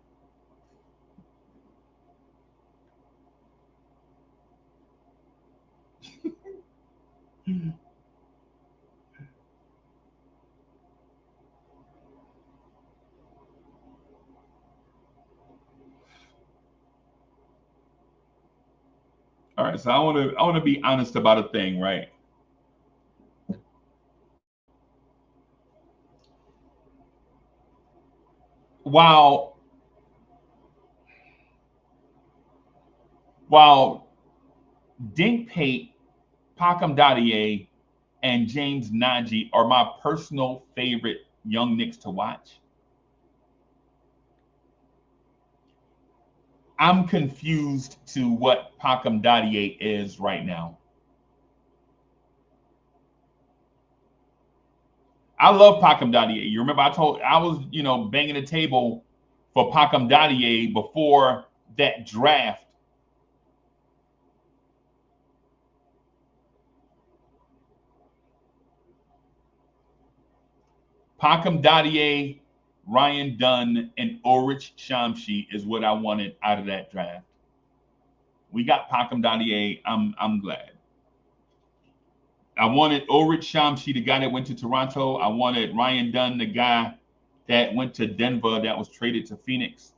All right, so I want to be honest about a thing, right? While Dink Pate, Dadiet, and James Naji are my personal favorite young Knicks to watch, I'm confused to what Dadiet is right now. I love Dadiet. You remember I was banging the table for Dadiet before that draft. Dadiet, Ryan Dunn, and Ulrich Shamshi is what I wanted out of that draft. We got Dadiet. I'm glad. I wanted Ulrich Shamshi, the guy that went to Toronto. I wanted Ryan Dunn, the guy that went to Denver that was traded to Phoenix.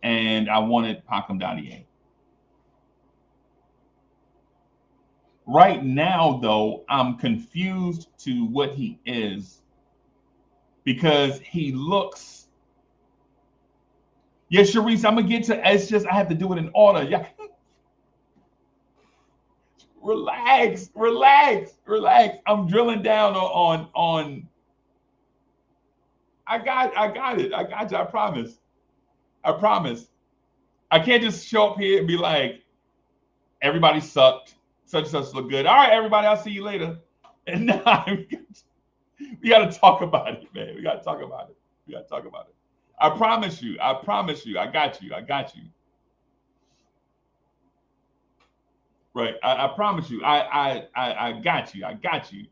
And I wanted Dadiet. Right now, though, I'm confused to what he is. Because he looks. Yeah, Sharice, I'm gonna get to. It's just I have to do it in order. Yeah. Relax. I'm drilling down on. I got it. I got you. I promise. I can't just show up here and be like, everybody sucked. Such and such look good. All right, everybody. I'll see you later. And now we got to talk about it, man. We got to talk about it. I promise you. I got you. Right. I promise you. I got you.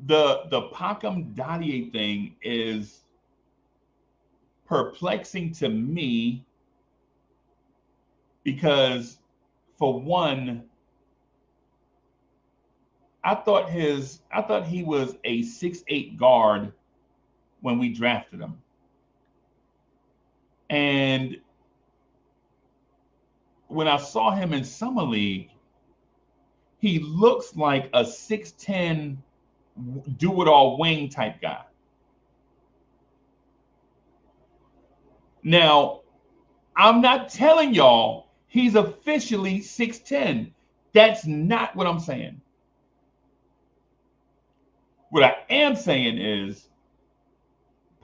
The Dadiet thing is perplexing to me because, for one, I thought he was a 6'8" guard when we drafted him. And when I saw him in Summer League, he looks like a 6'10" do-it-all wing type guy. Now, I'm not telling y'all he's officially 6'10". That's not what I'm saying. What I am saying is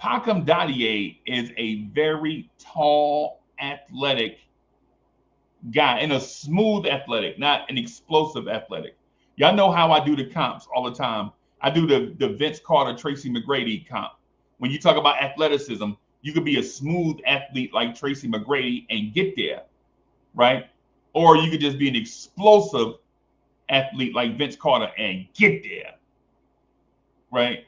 Dadiet is a very tall, athletic guy and a smooth athletic, not an explosive athletic. Y'all know how I do the comps all the time. I do the Vince Carter, Tracy McGrady comp. When you talk about athleticism, you could be a smooth athlete like Tracy McGrady and get there, right? Or you could just be an explosive athlete like Vince Carter and get there, right?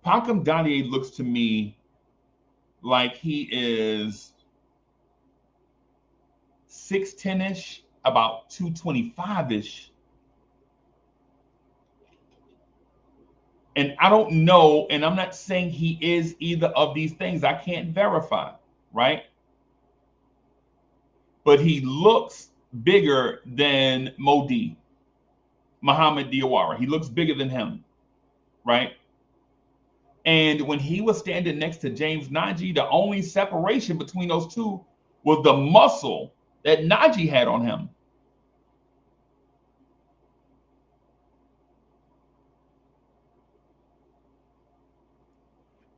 Dadiet looks to me like he is 6'10-ish, about 225-ish. And I don't know, and I'm not saying he is either of these things. I can't verify, right? But he looks bigger than Modi, Muhammad Diawara. He looks bigger than him, right? And when he was standing next to James Naji, the only separation between those two was the muscle that Naji had on him.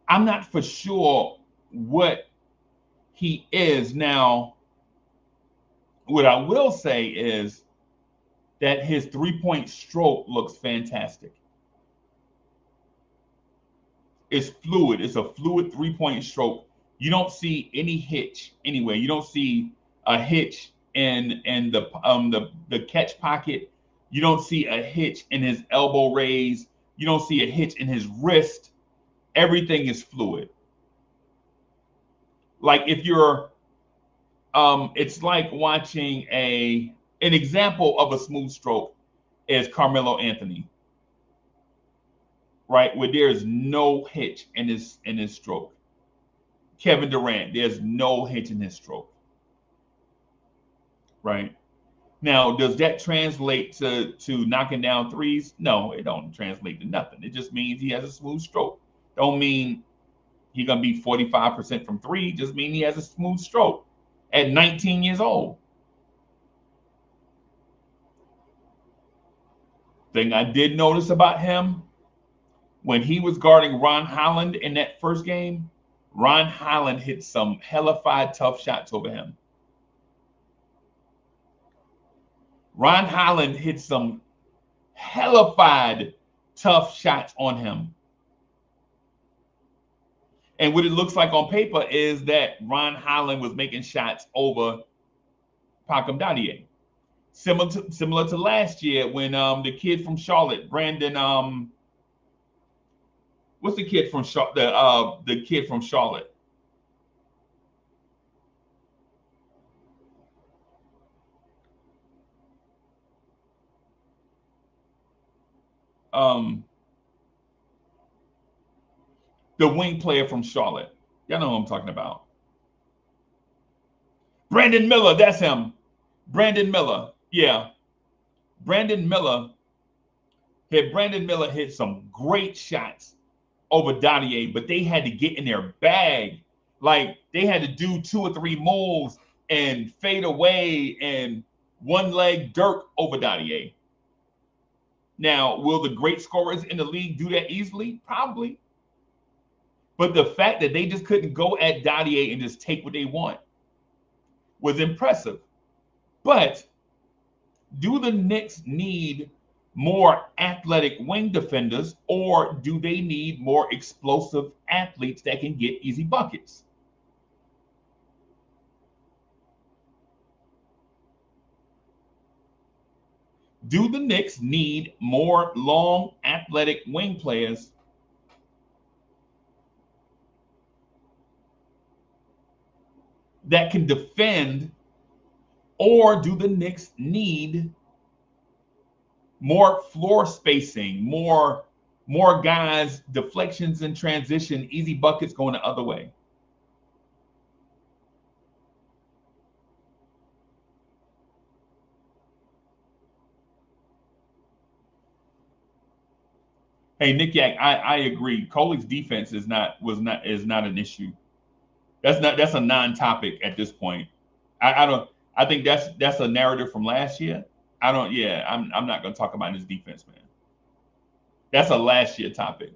I'm not for sure what he is now. What I will say is that his three-point stroke looks fantastic. It's fluid. It's a fluid three-point stroke. You don't see any hitch anyway. You don't see a hitch in the catch pocket. You don't see a hitch in his elbow raise. You don't see a hitch in his wrist. Everything is fluid. Like if you're, it's like watching an example of a smooth stroke is Carmelo Anthony, right? Where there's no hitch in his stroke. Kevin Durant, there's no hitch in his stroke, right? Now, does that translate to knocking down threes? No, it don't translate to nothing. It just means he has a smooth stroke. Don't mean he's going to be 45% from three. Just mean he has a smooth stroke at 19 years old. Thing I did notice about him, when he was guarding Ron Holland in that first game, Ron Holland hit some hellified tough shots over him. Ron Holland hit some hellified tough shots on him. And what it looks like on paper is that Ron Holland was making shots over Dadiet. Similar to last year when the kid from Charlotte, Brandon, what's the kid from the kid from Charlotte? The wing player from Charlotte. Y'all know who I'm talking about. Brandon Miller, that's him. Brandon Miller, yeah. Brandon Miller hit some great shots over Dadiet, but they had to get in their bag. Like they had to do 2 or 3 moves and fade away and one leg Dirk over Dadiet. Now, will the great scorers in the league do that easily? Probably. But the fact that they just couldn't go at Dadiet and just take what they want was impressive. But do the Knicks need more athletic wing defenders, or do they need more explosive athletes that can get easy buckets? Do the Knicks need more long athletic wing players that can defend, or do the Knicks need more floor spacing, more guys, deflections and transition, easy buckets going the other way? Hey, Nick Yak, I agree. Kolek's defense is not an issue. That's a non-topic at this point. I think that's a narrative from last year. I'm not going to talk about his defense, man. That's a last year topic.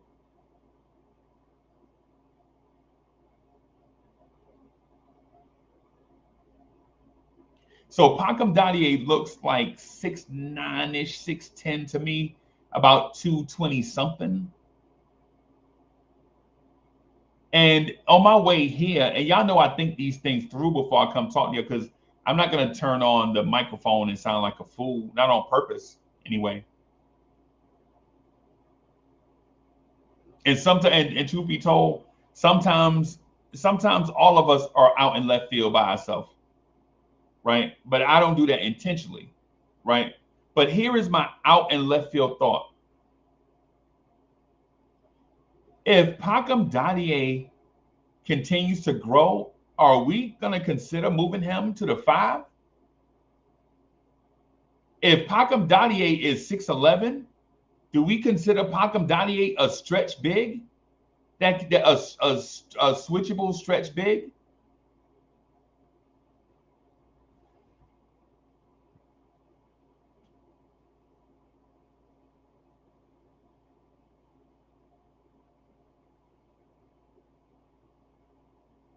So Pankam Dadiet looks like 6'9"-ish, 6'10" to me, about 220 something. And on my way here, and y'all know I think these things through before I come talk to you, because I'm not going to turn on the microphone and sound like a fool, not on purpose anyway. And sometimes, and truth be told, sometimes all of us are out in left field by ourselves, right? But I don't do that intentionally, right? But here is my out in left field thought. If Pankam Dadiet continues to grow, are we going to consider moving him to the 5? If Pankam Dadiet is 6'11", do we consider Pankam Dadiet a stretch big? That a switchable stretch big?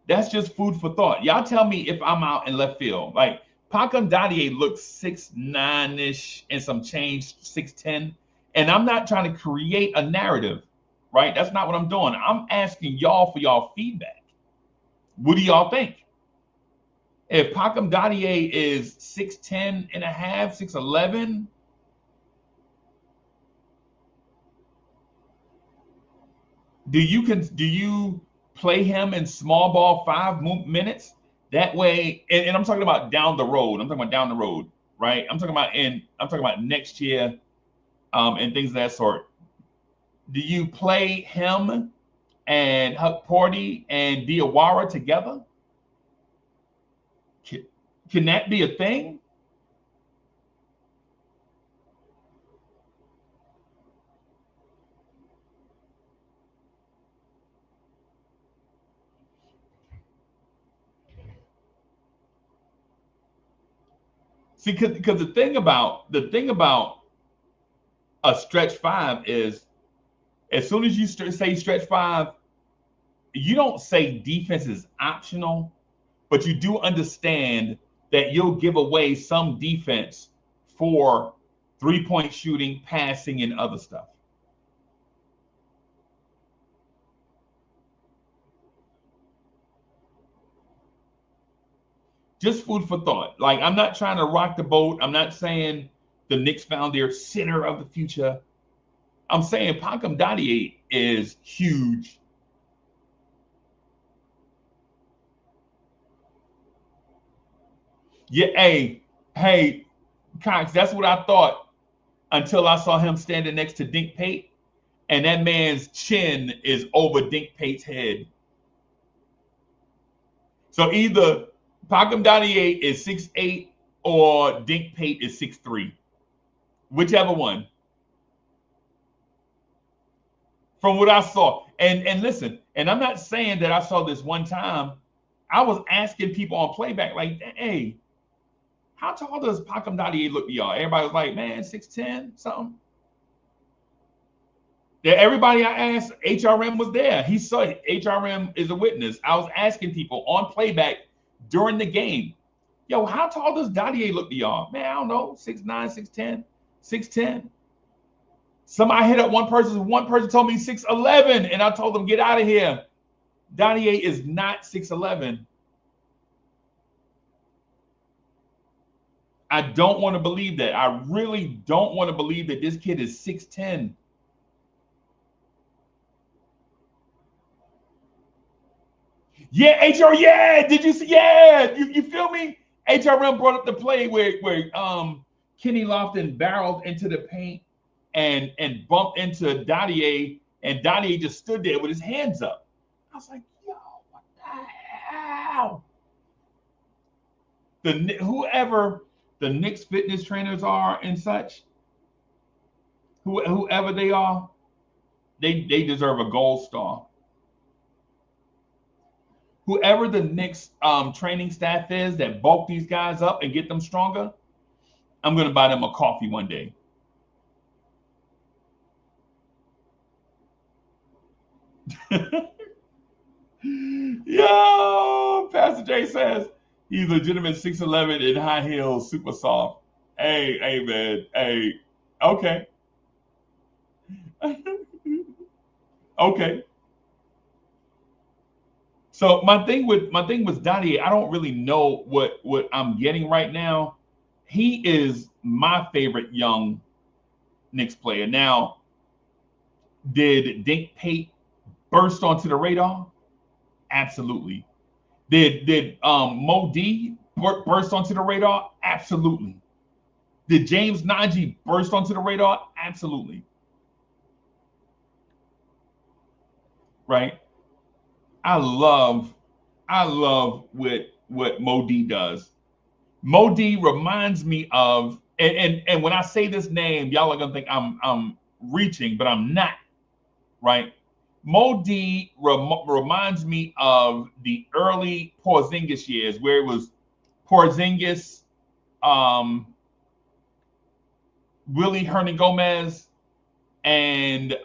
That's just food for thought. Y'all tell me if I'm out in left field. Like Pankam Dadiet looks 6'9"-ish and some change, 6'10". And I'm not trying to create a narrative, right? That's not what I'm doing. I'm asking y'all for y'all feedback. What do y'all think? If Pankam Dadiet is 6'10 and a half, 6'11", do you play him in small ball 5 minutes? That way, and I'm talking about down the road. I'm talking about down the road, right? I'm talking about next year, and things of that sort. Do you play him and Hukporti and Diawara together? Can that be a thing? See, because the thing about a stretch 5 is, as soon as you say stretch 5, you don't say defense is optional, but you do understand that you'll give away some defense for 3-point shooting, passing, and other stuff. Just food for thought. Like, I'm not trying to rock the boat. I'm not saying the Knicks found their center of the future. I'm saying Pankam Dadiet is huge. Yeah, hey, Cox, that's what I thought until I saw him standing next to Dink Pate, and that man's chin is over Dink Pate's head. So either Pankam Dadiet is 6'8" or Dink Pate is 6'3". Whichever one. From what I saw. And listen, and I'm not saying that I saw this one time. I was asking people on playback, like, hey, how tall does Pankam Dadiet look to y'all? Everybody was like, man, 6'10", something. Yeah, everybody I asked, HRM was there. He saw it. HRM is a witness. I was asking people on playback during the game, yo, how tall does Dadiet look to y'all? Man, I don't know, 6'9", 6'10", 6'10". Somebody hit up one person told me 6'11", and I told them, get out of here. Dadiet is not 6'11". I don't want to believe that. I really don't want to believe that this kid is 6'10". Yeah, HR, yeah. Did you see? Yeah, you feel me? HRM brought up the play where Kenny Lofton barreled into the paint and bumped into Dadiet, and Dadiet just stood there with his hands up. I was like, yo, what the hell? Whoever the Knicks fitness trainers are and such, whoever they are, they deserve a gold star. Whoever the Knicks training staff is that bulk these guys up and get them stronger, I'm going to buy them a coffee one day. Yo, Pastor Jay says he's legitimate 6'11" in high heels, super soft. Hey, man. Hey, okay. Okay. So my thing with Dadiet, I don't really know what I'm getting right now. He is my favorite young Knicks player. Now, did Dink Pate burst onto the radar? Absolutely. Did Mo D burst onto the radar? Absolutely. Did James Naji burst onto the radar? Absolutely. Right? I love what Mo D does. Mo D reminds me of, and when I say this name, y'all are gonna think I'm reaching, but I'm not. Right? Mo D reminds me of the early Porzingis years, where it was Porzingis, Willie Hernan Gomez, and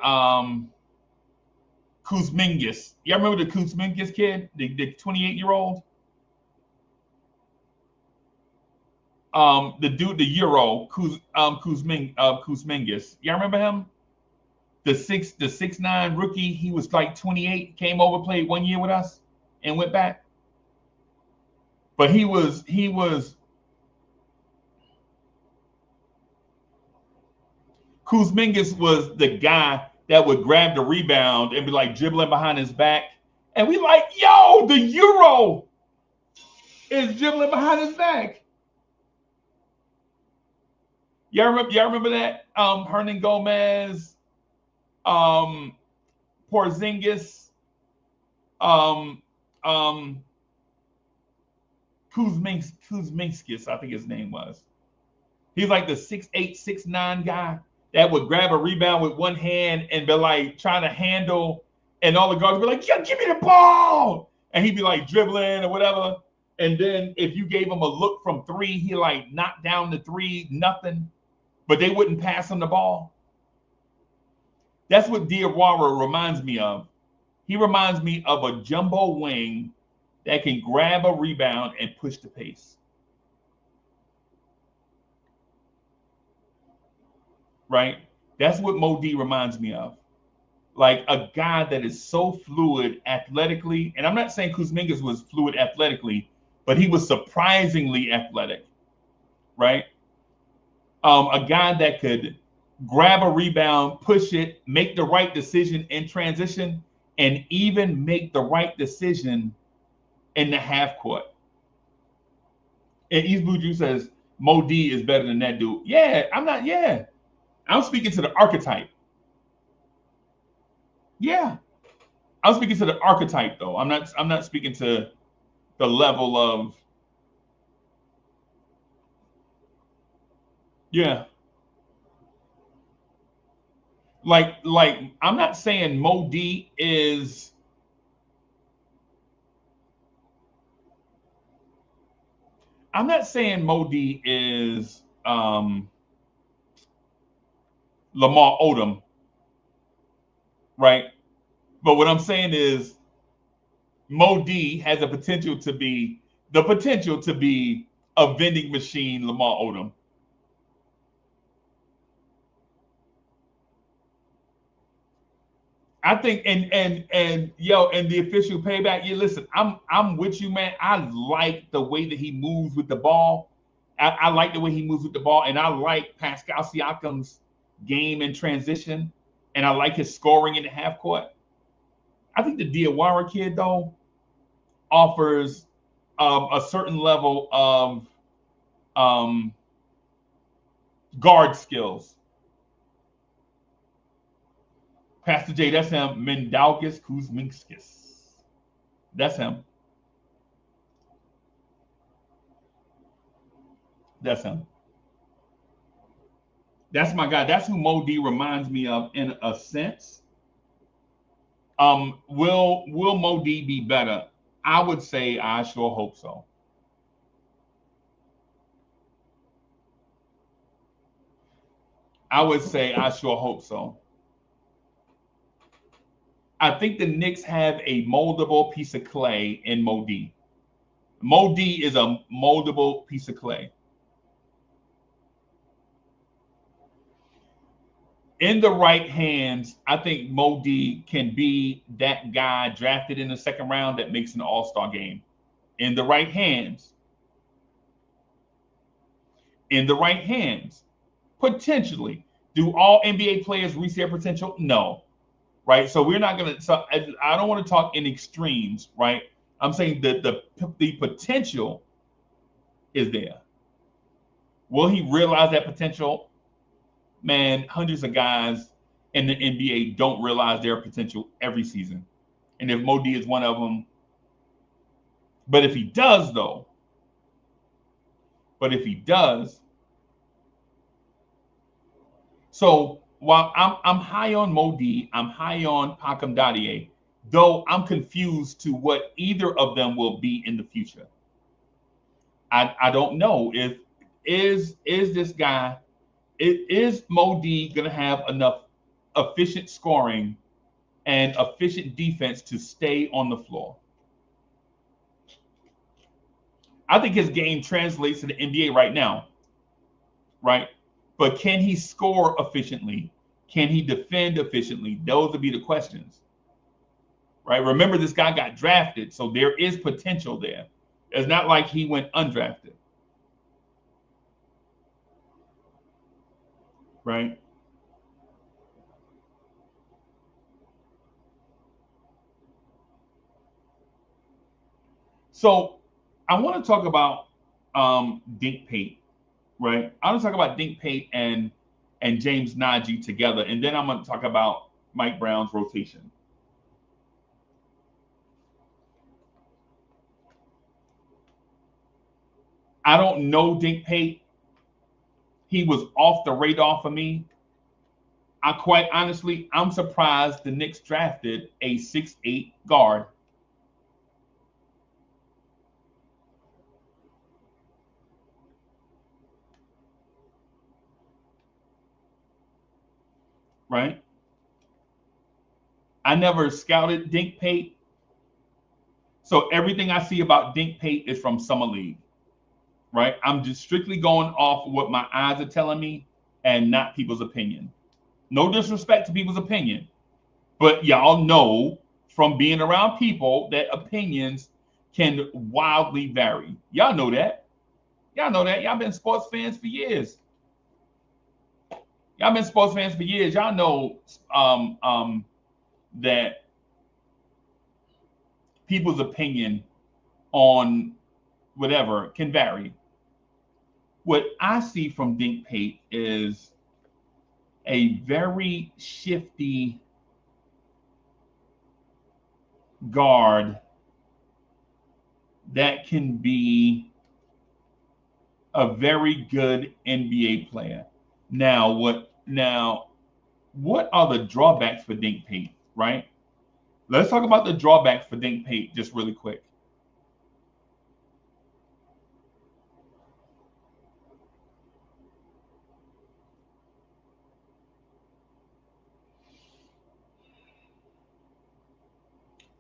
Kuzmingas. Y'all remember the Kuzmingas kid, the 28-year-old? The dude, the Euro, Kuzmingas. Y'all remember him? The 6'9" rookie. He was like 28, came over, played 1 year with us, and went back. But he was Kuzmingas was the guy that would grab the rebound and be like dribbling behind his back. And we like, yo, the Euro is dribbling behind his back. Y'all remember that? Hernan Gomez, Porzingis, Kuzminskis, I think his name was. He's like the 6'8", 6'9" guy that would grab a rebound with one hand and be like trying to handle, and all the guards would be like, yeah, give me the ball. And he'd be like dribbling or whatever. And then if you gave him a look from three, he like knocked down the three, nothing. But they wouldn't pass him the ball. That's what Diawara reminds me of. He reminds me of a jumbo wing that can grab a rebound and push the pace. Right? That's what Mo D reminds me of. Like a guy that is so fluid athletically. And I'm not saying Kuzmingas was fluid athletically, but he was surprisingly athletic. Right? A guy that could grab a rebound, push it, make the right decision in transition, and even make the right decision in the half court. And East Buju says, Mo D is better than that dude. Yeah, I'm speaking to the archetype. Yeah. I'm speaking to the archetype though. I'm not speaking to the level of, yeah. Like I'm not saying Mo D is Lamar Odom, right? But what I'm saying is Mo D has the potential to be a vending machine Lamar Odom. I think and yo, and the official payback, yeah, listen, I'm with you, man. I like the way that he moves with the ball. I like the way he moves with the ball, and I like Pascal Siakam's game in transition, and I like his scoring in the half court. I think the Diawara kid, though, offers a certain level of guard skills. Pastor J, that's him. Mindaugas Kuzminskis. That's him. That's him. That's my guy. That's who Mo D reminds me of in a sense. Will Mo D be better? I would say I sure hope so. I would say I sure hope so. I think the Knicks have a moldable piece of clay in Mo D. Mo D is a moldable piece of clay. In the right hands, I think Mo D can be that guy drafted in the second round that makes an all-star game. In the right hands. In the right hands. Potentially. Do all NBA players reach their potential? No. Right? So we're not going to, so I don't want to talk in extremes, right? I'm saying that the potential is there. Will he realize that potential? Man, hundreds of guys in the NBA don't realize their potential every season. And if Mo D is one of them, but if he does, so while I'm high on Mo D, I'm high on Dink Pate, though I'm confused to what either of them will be in the future. I don't know if is this guy. Is Mo D going to have enough efficient scoring and efficient defense to stay on the floor? I think his game translates to the NBA right now, right? But can he score efficiently? Can he defend efficiently? Those would be the questions, right? Remember, this guy got drafted, so there is potential there. It's not like he went undrafted. Right? So I want to talk about Dink Pate, right? I want to talk about Dink Pate and James Naji together, and then I'm going to talk about Mike Brown's rotation. I don't know Dink Pate. He was off the radar for me. Quite honestly, I'm surprised the Knicks drafted a 6'8" guard. Right? I never scouted Dink Pate. So everything I see about Dink Pate is from Summer League. Right? I'm just strictly going off what my eyes are telling me and not people's opinion. No disrespect to people's opinion, but y'all know from being around people that opinions can wildly vary. Y'all know that. Y'all been sports fans for years. Y'all know that people's opinion on whatever can vary. What I see from Dink Pate is a very shifty guard that can be a very good NBA player. Now, what are the drawbacks for Dink Pate, right? Let's talk about the drawbacks for Dink Pate just really quick.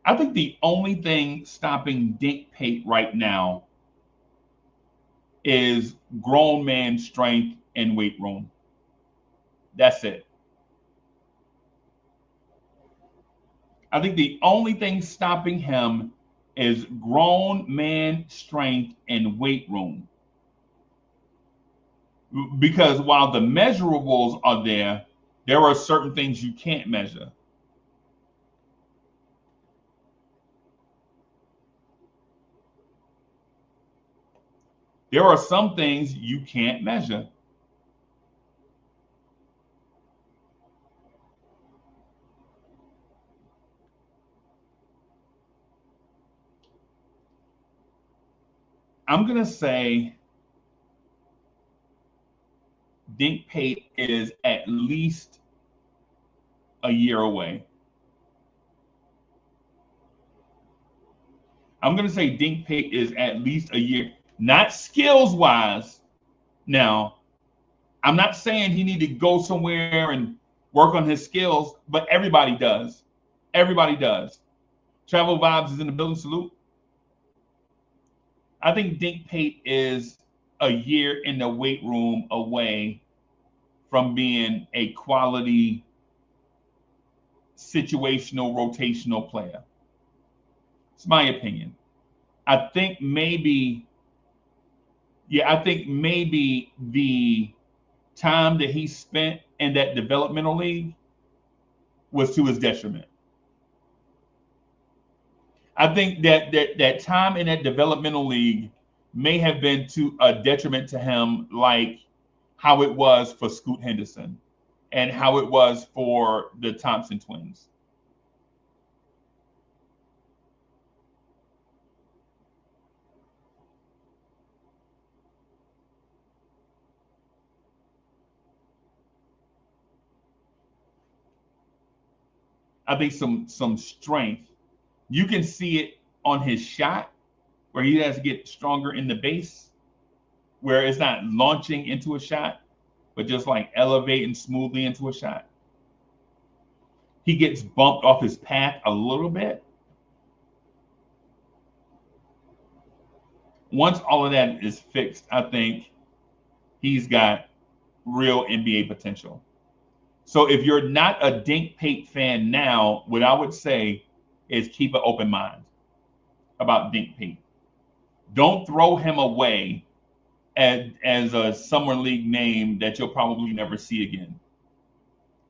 I think the only thing stopping Dink Pate right now is grown man strength and weight room. That's it. I think the only thing stopping him is grown man strength and weight room. Because while the measurables are there are certain things you can't measure. There are some things you can't measure. I'm going to say Dink Pate is at least a year away. I'm going to say Dink Pate is at least a year, not skills-wise. Now, I'm not saying he need to go somewhere and work on his skills, but everybody does. Everybody does. Travel Vibes is in the building. Salute. I think Dink Pate is a year in the weight room away from being a quality situational rotational player. It's my opinion. I think maybe the time that he spent in that developmental league was to his detriment. I think that time in that developmental league may have been to a detriment to him, like how it was for Scoot Henderson and how it was for the Thompson twins. I think some strength. You can see it on his shot where he has to get stronger in the base, where it's not launching into a shot, but just like elevating smoothly into a shot. He gets bumped off his path a little bit. Once all of that is fixed, I think he's got real NBA potential. So if you're not a Dink Pate fan now, what I would say is keep an open mind about Dink Pate. Don't throw him away as a summer league name that you'll probably never see again.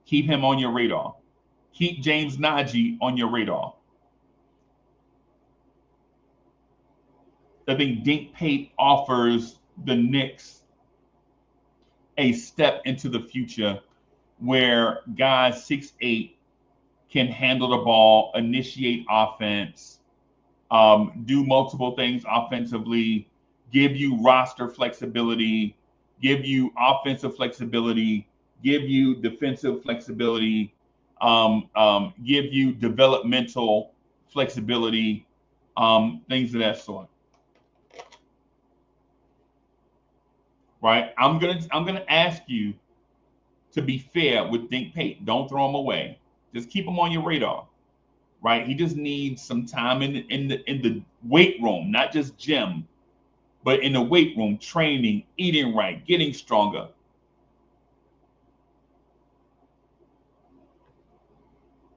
Keep him on your radar. Keep James Naji on your radar. I think Dink Pate offers the Knicks a step into the future where guys 6'8" can handle the ball, initiate offense, do multiple things offensively, give you roster flexibility, give you offensive flexibility, give you defensive flexibility, give you developmental flexibility, things of that sort. Right? I'm gonna ask you to be fair with Dink Pate. Don't throw him away. Just keep him on your radar. Right? He just needs some time in the weight room, not just gym, but in the weight room, training, eating right, getting stronger.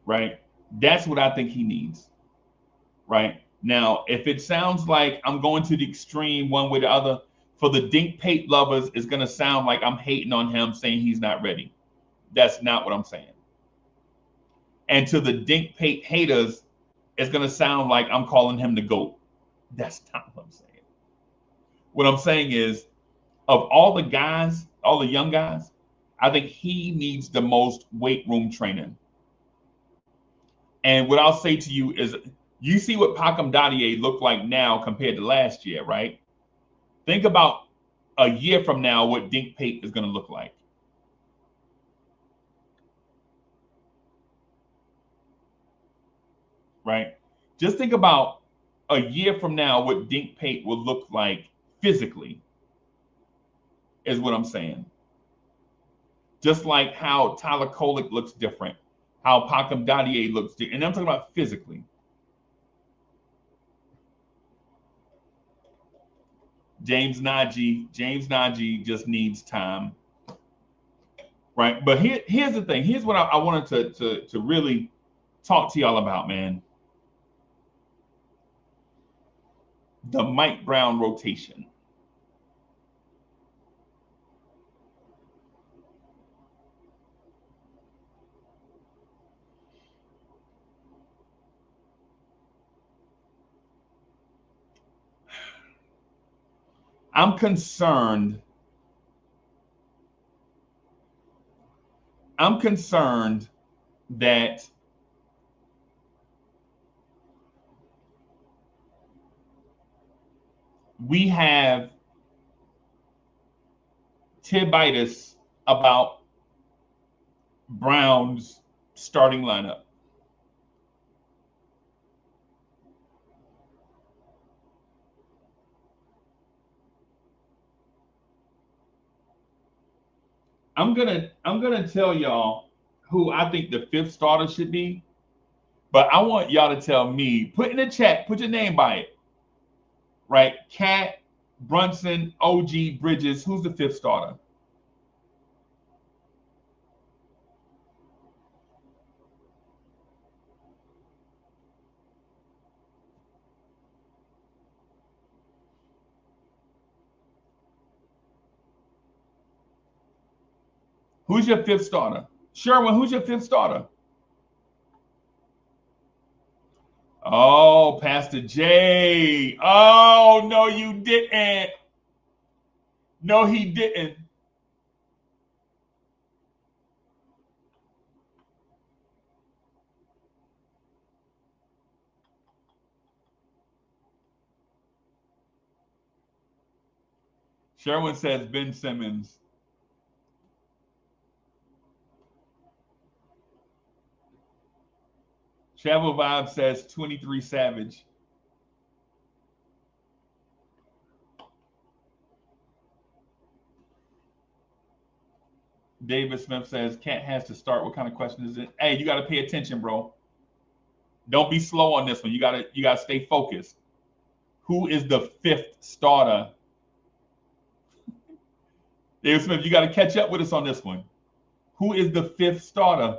Right? That's what I think he needs. Right? Now, if it sounds like I'm going to the extreme one way or the other, for the Dink Pate lovers, it's going to sound like I'm hating on him, saying he's not ready. That's not what I'm saying. And to the Dink Pate haters, it's going to sound like I'm calling him the GOAT. That's not what I'm saying. What I'm saying is, of all the guys, all the young guys, I think he needs the most weight room training. And what I'll say to you is, you see what Dadiet look like now compared to last year, right? Think about a year from now what Dink Pate is going to look like. Right? Just think about a year from now what Dink Pate will look like physically, is what I'm saying. Just like how Tyler Kolek looks different, how Dadiet looks different. And I'm talking about physically. James Naji just needs time. Right? But here's the thing. Here's what I wanted to really talk to y'all about, man. The Mike Brown rotation. I'm concerned that we have tibitis about Brown's starting lineup. I'm gonna tell y'all who I think the fifth starter should be, But I want y'all to tell me, put in the chat, put your name by it. Right? Cat, Brunson, OG, Bridges. Who's the fifth starter? Who's your fifth starter? Sherwin, who's your fifth starter? Oh, Pastor J. Oh, no, you didn't. No, he didn't. Sherwin says Ben Simmons. Travel Vibe says 23 Savage. David Smith says Cat has to start. What kind of question is it? Hey, you got to pay attention, bro. Don't be slow on this one. You gotta stay focused. Who is the fifth starter? David Smith, you got to catch up with us on this one. Who is the fifth starter?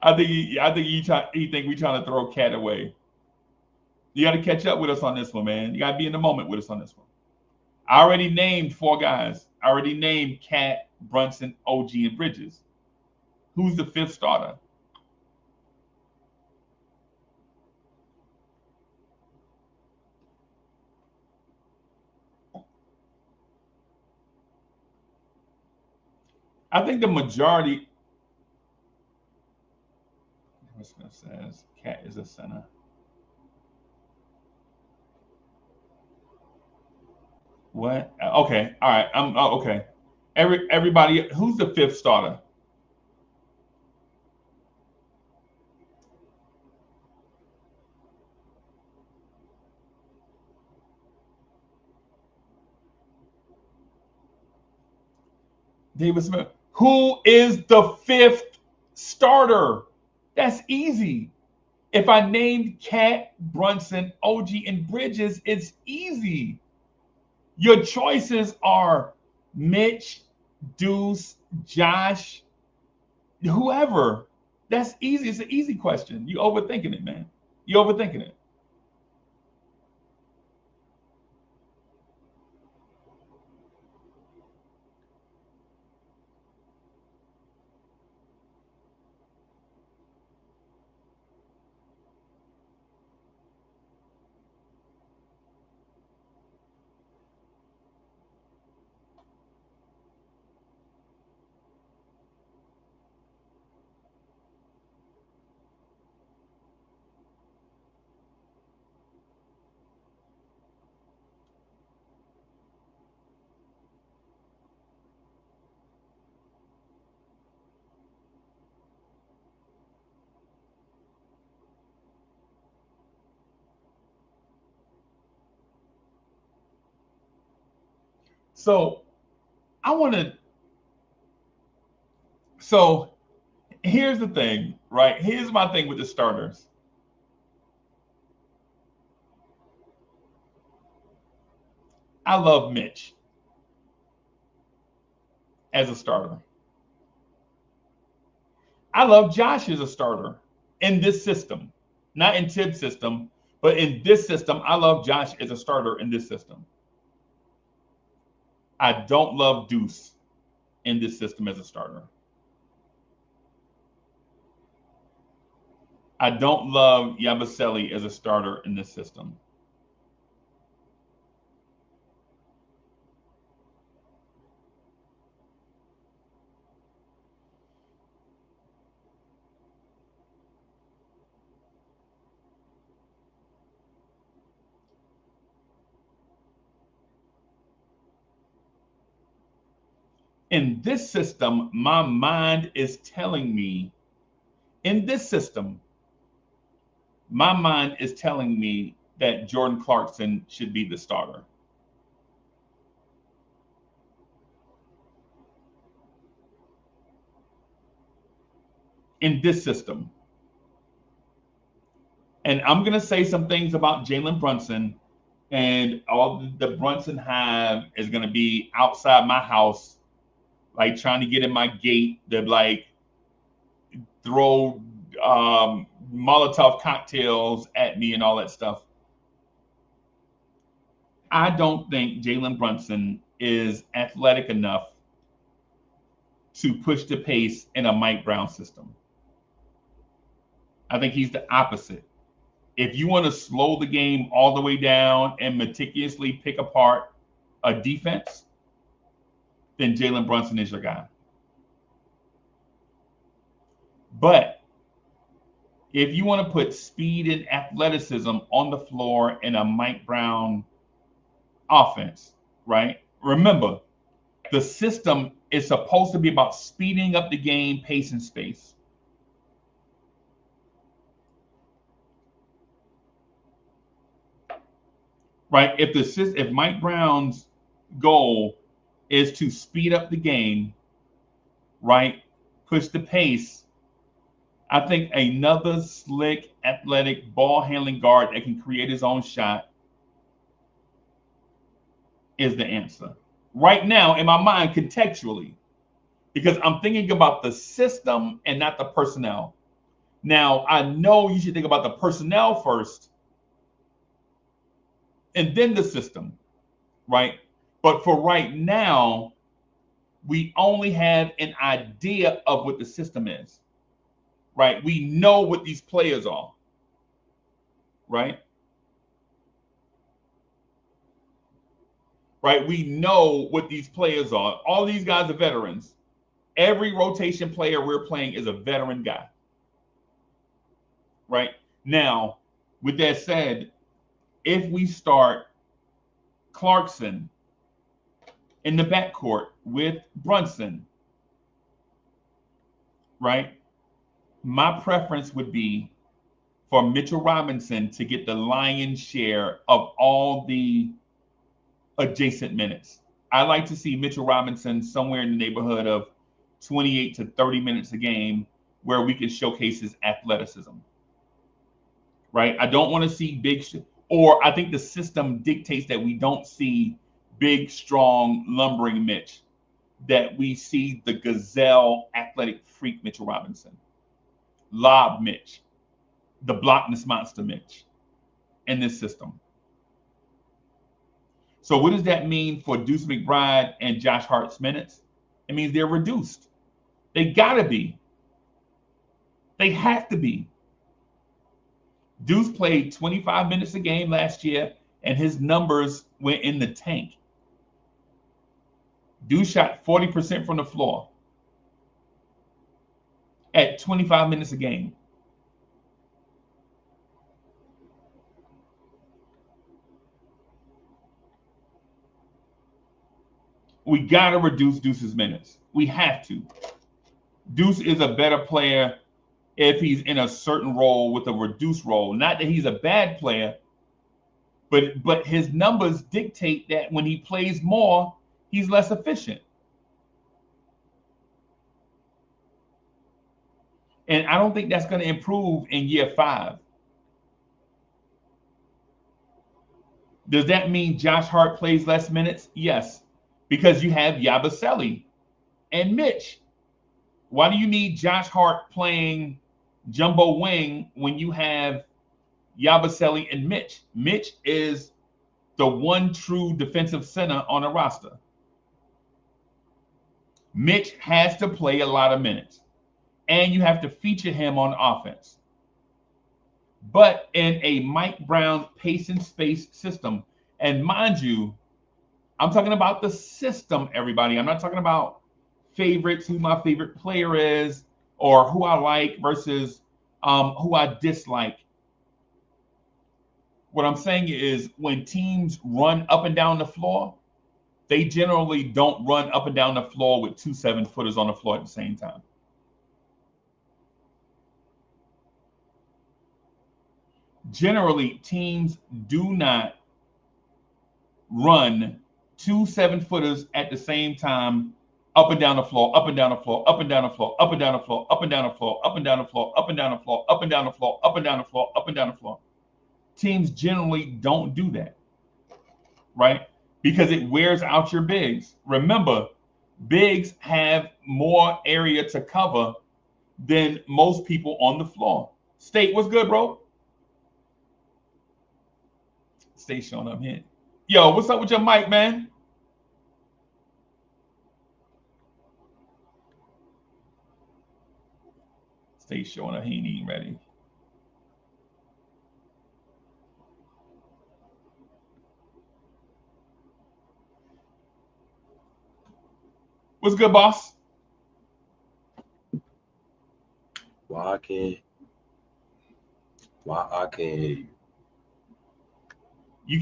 I think he think we trying to throw Cat away. You got to catch up with us on this one, man. You got to be in the moment with us on this one. I already named 4 guys. I already named Cat, Brunson, OG, and Bridges. Who's the fifth starter? I think the majority. Smith says Cat is a center. What? Okay, all right. Okay. Everybody, who's the fifth starter? David Smith. Who is the fifth starter? That's easy. If I named Cat, Brunson, OG, and Bridges, it's easy. Your choices are Mitch, Deuce, Josh, whoever. That's easy. It's an easy question. You overthinking it, man. You overthinking it. So so here's the thing, right? Here's my thing with the starters. I love Mitch as a starter. I love Josh as a starter in this system, not in Tibbs' system, but in this system, I love Josh as a starter in this system. I don't love Deuce in this system as a starter. I don't love Yabusele as a starter in this system. In this system, my mind is telling me, in this system, my mind is telling me that Jordan Clarkson should be the starter. in this system. And I'm going to say some things about Jalen Brunson, and all the Brunson have is going to be outside my house, like trying to get in my gate to like throw Molotov cocktails at me and all that stuff. I don't think Jalen Brunson is athletic enough to push the pace in a Mike Brown system. I think he's the opposite. If you want to slow the game all the way down and meticulously pick apart a defense, then Jalen Brunson is your guy. But if you want to put speed and athleticism on the floor in a Mike Brown offense, right? Remember, the system is supposed to be about speeding up the game, pace, and space. Right? If Mike Brown's goal is to speed up the game, right, push the pace, I think another slick, athletic, ball-handling guard that can create his own shot is the answer. Right now, in my mind, contextually, because I'm thinking about the system and not the personnel. Now, I know you should think about the personnel first and then the system, right? But for right now, we only have an idea of what the system is, right? We know what these players are, right? Right? We know what these players are. All these guys are veterans. Every rotation player we're playing is a veteran guy, right? Now, with that said, if we start Clarkson in the backcourt with Brunson, right? My preference would be for Mitchell Robinson to get the lion's share of all the adjacent minutes. I like to see Mitchell Robinson somewhere in the neighborhood of 28 to 30 minutes a game where we can showcase his athleticism, right? I don't want to see or I think the system dictates that we don't see big, strong, lumbering Mitch, that we see the gazelle athletic freak Mitchell Robinson, lob Mitch, the blockness monster Mitch in this system. So what does that mean for Deuce McBride and Josh Hart's minutes? It means they're reduced. They gotta be. They have to be. Deuce played 25 minutes a game last year, and his numbers went in the tank. Deuce shot 40% from the floor at 25 minutes a game. We got to reduce Deuce's minutes. We have to. Deuce is a better player if he's in a certain role with a reduced role. Not that he's a bad player, but his numbers dictate that when he plays more, he's less efficient. And I don't think that's going to improve in year 5. Does that mean Josh Hart plays less minutes? Yes, because you have Yabusele and Mitch. Why do you need Josh Hart playing jumbo wing when you have Yabusele and Mitch? Mitch is the one true defensive center on the roster. Mitch has to play a lot of minutes, and you have to feature him on offense. But in a Mike Brown pace and space system, and mind you, I'm talking about the system, everybody. I'm not talking about favorites, who my favorite player is, or who I like versus who I dislike. What I'm saying is when teams run up and down the floor, they generally don't run up and down the floor with 2 7-footers on the floor at the same time. Generally, teams do not run 2 7-footers at the same time Up and down the floor, up and down the floor, up and down the floor, up and down the floor, up and down the floor, up and down the floor, up and down the floor, up and down the floor, up and down the floor, up and down the floor. Teams generally don't do that, right? Because it wears out your bigs. Remember, bigs have more area to cover than most people on the floor. State, what's good, bro? State showing up here. Yo, what's up with your mic, man? State showing up. He ain't even ready. What's good, boss? Why I can't hear you? You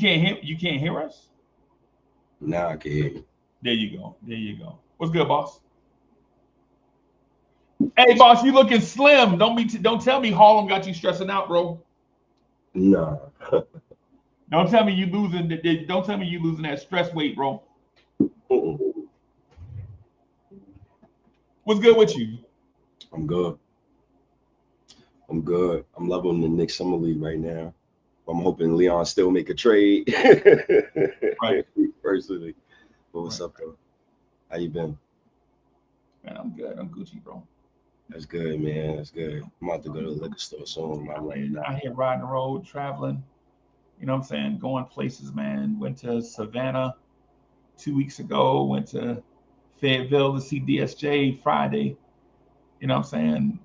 can't hear us? Now I can hear you. There you go. There you go. What's good, boss? Hey, boss, you looking slim. Don't tell me Harlem got you stressing out, bro. Nah. Don't tell me you losing that stress weight, bro. What's good with you? I'm good. I'm loving the Knicks Summer League right now. I'm hoping Leon still make a trade. Right. Personally. But what's up, though? How you been? Man, I'm good. I'm Gucci, bro. That's good, man. That's good. I'm about to go to the liquor store soon. I'm out here riding the road, traveling. You know what I'm saying? Going places, man. Went to Savannah 2 weeks ago. Went to Fayetteville to see DSJ Friday. You know what I'm saying?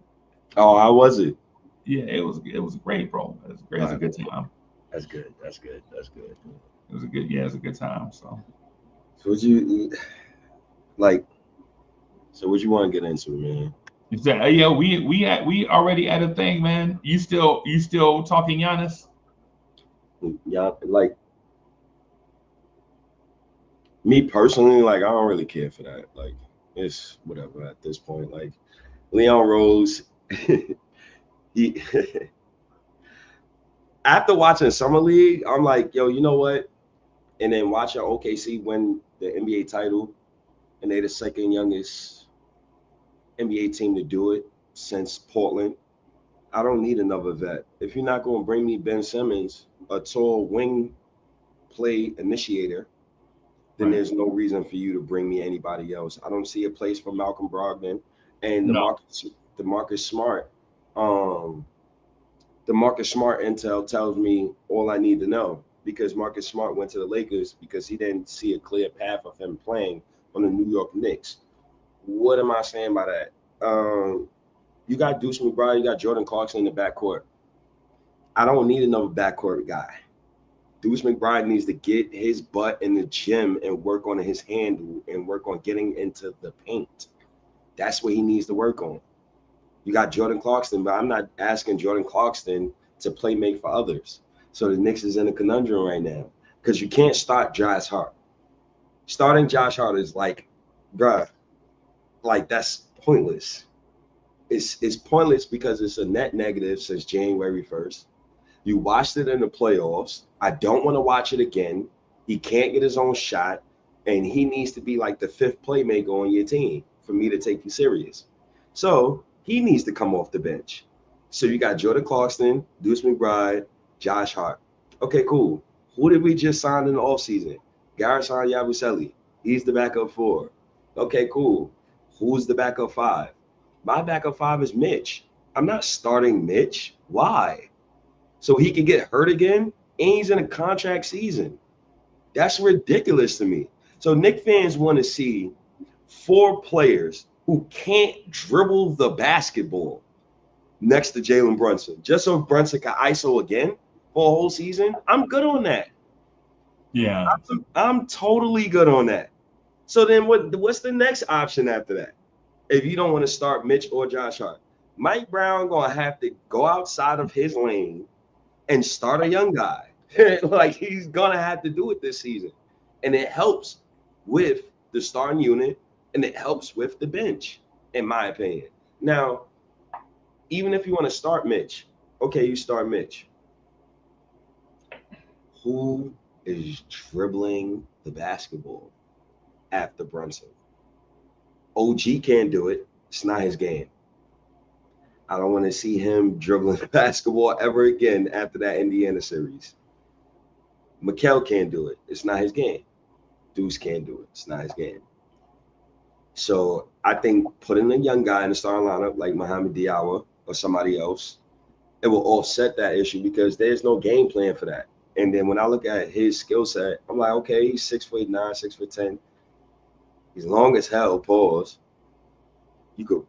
Oh, how was it? Yeah, it was great, bro. It was great. It was a good time. That's good. It was a good time. So what you like? So what you want to get into, man? Yeah, we already at a thing, man. You still talking Giannis? Yeah, like me personally, like I don't really care for that. Like it's whatever at this point. Like Leon Rose, he after watching Summer League, I'm like, yo, you know what? And then watching OKC win the NBA title, and they the second youngest NBA team to do it since Portland. I don't need another vet. If you're not going to bring me Ben Simmons, a tall wing play initiator, then there's no reason for you to bring me anybody else. I don't see a place for Malcolm Brogdon and the Marcus Smart. The Marcus Smart intel tells me all I need to know, because Marcus Smart went to the Lakers because he didn't see a clear path of him playing on the New York Knicks. What am I saying by that? You got Deuce McBride, you got Jordan Clarkson in the backcourt. I don't need another backcourt guy. Deuce McBride needs to get his butt in the gym and work on his handle and work on getting into the paint. That's what he needs to work on. You got Jordan Clarkson, but I'm not asking Jordan Clarkson to play make for others. So the Knicks is in a conundrum right now because you can't start Josh Hart. Starting Josh Hart is like, bruh, like that's pointless. It's pointless because it's a net negative since January 1st. You watched it in the playoffs. I don't want to watch it again. He can't get his own shot, and he needs to be like the fifth playmaker on your team for me to take you serious. So he needs to come off the bench. So you got Jordan Clarkson, Deuce McBride, Josh Hart. Okay, cool. Who did we just sign in the offseason? Garrison Yabusele. He's the backup 4. Okay, cool. Who's the backup 5? My backup 5 is Mitch. I'm not starting Mitch. Why? So he can get hurt again, and he's in a contract season. That's ridiculous to me. So Knicks fans want to see 4 players who can't dribble the basketball next to Jalen Brunson. Just so Brunson can ISO again for a whole season. I'm good on that. Yeah. I'm totally good on that. So then what's the next option after that? If you don't want to start Mitch or Josh Hart, Mike Brown going to have to go outside of his lane and start a young guy. Like he's going to have to do it this season. And it helps with the starting unit and it helps with the bench, in my opinion. Now, even if you want to start Mitch, okay, you start Mitch. Who is dribbling the basketball after Brunson? OG can't do it. It's not his game. I don't want to see him dribbling basketball ever again after that Indiana series. Mikel can't do it. It's not his game. Deuce can't do it. It's not his game. So I think putting a young guy in the starting lineup like Mohamed Diallo or somebody else, it will offset that issue because there's no game plan for that. And then when I look at his skill set, I'm like, okay, he's 6'9", 6'10". He's long as hell. Pause. You could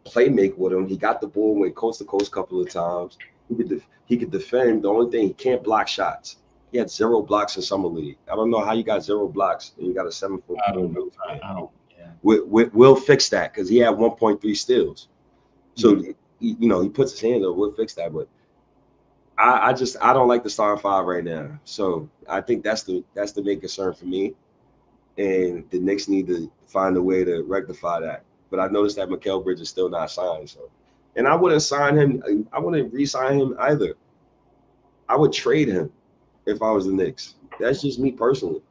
play make with him. He got the ball, went coast to coast a couple of times. He could defend. The only thing, he can't block shots. He had 0 blocks in summer league. I don't know how you got 0 blocks and you got a 7-foot. I don't know. I don't. Yeah. We'll fix that because he had 1.3 steals. So he puts his hand up. We'll fix that. But I don't like the starting 5 right now. So I think that's the main concern for me. And the Knicks need to find a way to rectify that. But I noticed that Mikal Bridges is still not signed. So, and I wouldn't sign him. I wouldn't re-sign him either. I would trade him if I was the Knicks. That's just me personally.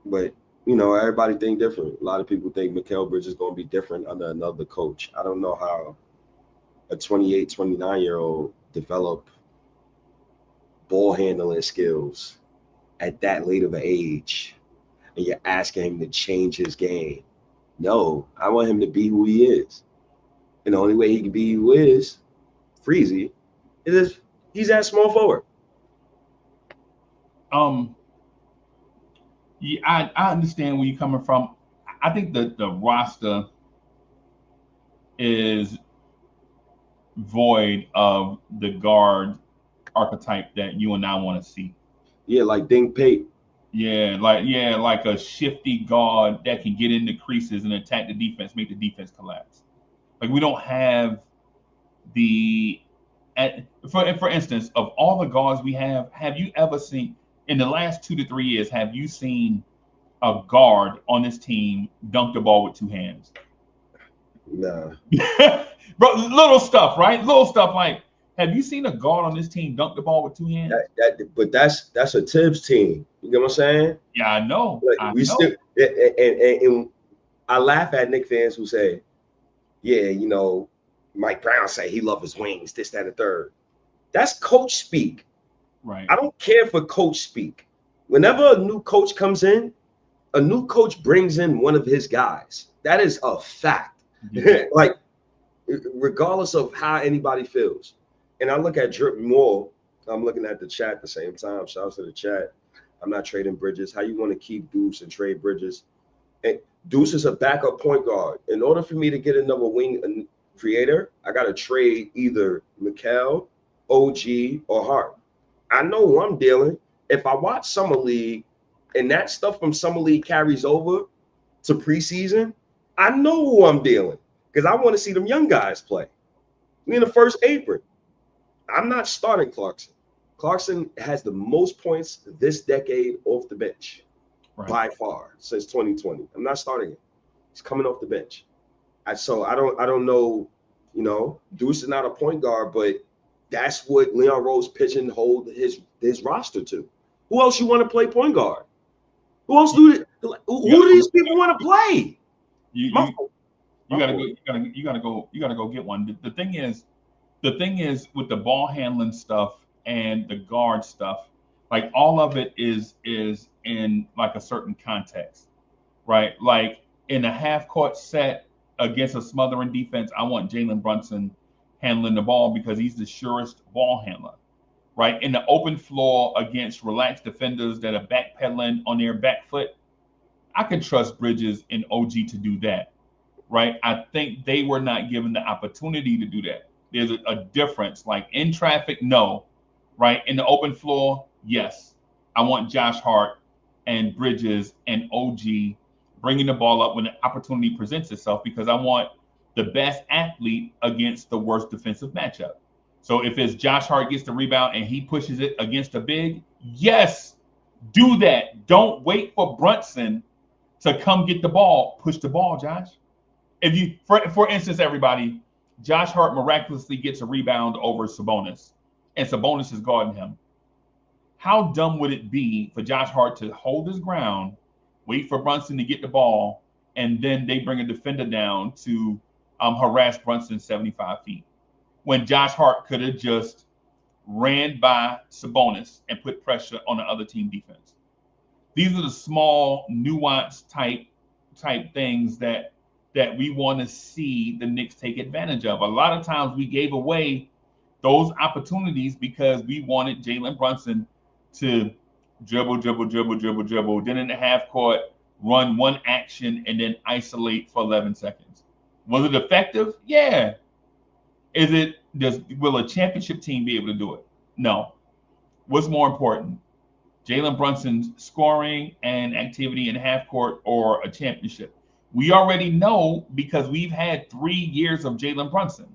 But, everybody think different. A lot of people think Mikal Bridges is going to be different under another coach. I don't know how a 28, 29-year-old develop ball handling skills at that late of an age, and you're asking him to change his game. No, I want him to be who he is. And the only way he can be who he is, Freezy, is if he's at small forward. Yeah, I understand where you're coming from. I think that the roster is void of the guard archetype that you and I want to see. Yeah, like Dink Pate. Yeah, like a shifty guard that can get in the creases and attack the defense, make the defense collapse. Like we don't have for instance, of all the guards we have you ever seen in the last 2 to 3 years, have you seen a guard on this team dunk the ball with 2 hands? No. Bro, little stuff, right? Little stuff like, have you seen a guard on this team dunk the ball with 2 hands? But that's a Tibbs team. You get what I'm saying? Yeah, I know. Like, still, and I laugh at Knicks fans who say, yeah, Mike Brown say he loves his wings, this, that, and the third. That's coach speak. Right. I don't care for coach speak. Whenever a new coach comes in, a new coach brings in one of his guys. That is a fact. Yeah. Like, regardless of how anybody feels. And I look at Drip Moore. I'm looking at the chat at the same time. Shout out to the chat. I'm not trading Bridges. How you want to keep Deuce and trade Bridges? And Deuce is a backup point guard. In order for me to get another wing creator, I got to trade either Mikal, OG, or Hart. I know who I'm dealing. If I watch Summer League and that stuff from Summer League carries over to preseason, I know who I'm dealing because I want to see them young guys play. We in the first apron. I'm not starting Clarkson. Clarkson has the most points this decade off the bench, by far, since 2020. I'm not starting him. He's coming off the bench. So I don't know, Deuce is not a point guard, but that's what Leon Rose pigeonholed his roster to. Who else you want to play point guard? Who else who do these people want to play? You gotta go get one. The thing is with the ball handling stuff and the guard stuff, like all of it is in like a certain context, right? Like in a half court set against a smothering defense, I want Jalen Brunson handling the ball because he's the surest ball handler, right? In the open floor against relaxed defenders that are backpedaling on their back foot, I can trust Bridges and OG to do that, right? I think they were not given the opportunity to do that. There's a difference. Like in traffic, no, right? In the open floor, yes. I want Josh Hart and Bridges and OG bringing the ball up when the opportunity presents itself because I want the best athlete against the worst defensive matchup. So if it's Josh Hart gets the rebound and he pushes it against a big, yes, do that. Don't wait for Brunson to come get the ball. Push the ball, Josh. If you, for instance, everybody, Josh Hart miraculously gets a rebound over Sabonis, and Sabonis is guarding him. How dumb would it be for Josh Hart to hold his ground, wait for Brunson to get the ball, and then they bring a defender down to harass Brunson 75 feet. When Josh Hart could have just ran by Sabonis and put pressure on the other team defense. These are the small, nuanced type things that we want to see the Knicks take advantage of. A lot of times we gave away those opportunities because we wanted Jalen Brunson to dribble, then in the half court, run one action and then isolate for 11 seconds. Was it effective? Yeah. Will a championship team be able to do it? No. What's more important? Jalen Brunson's scoring and activity in half court or a championship? We already know because we've had 3 years of Jalen Brunson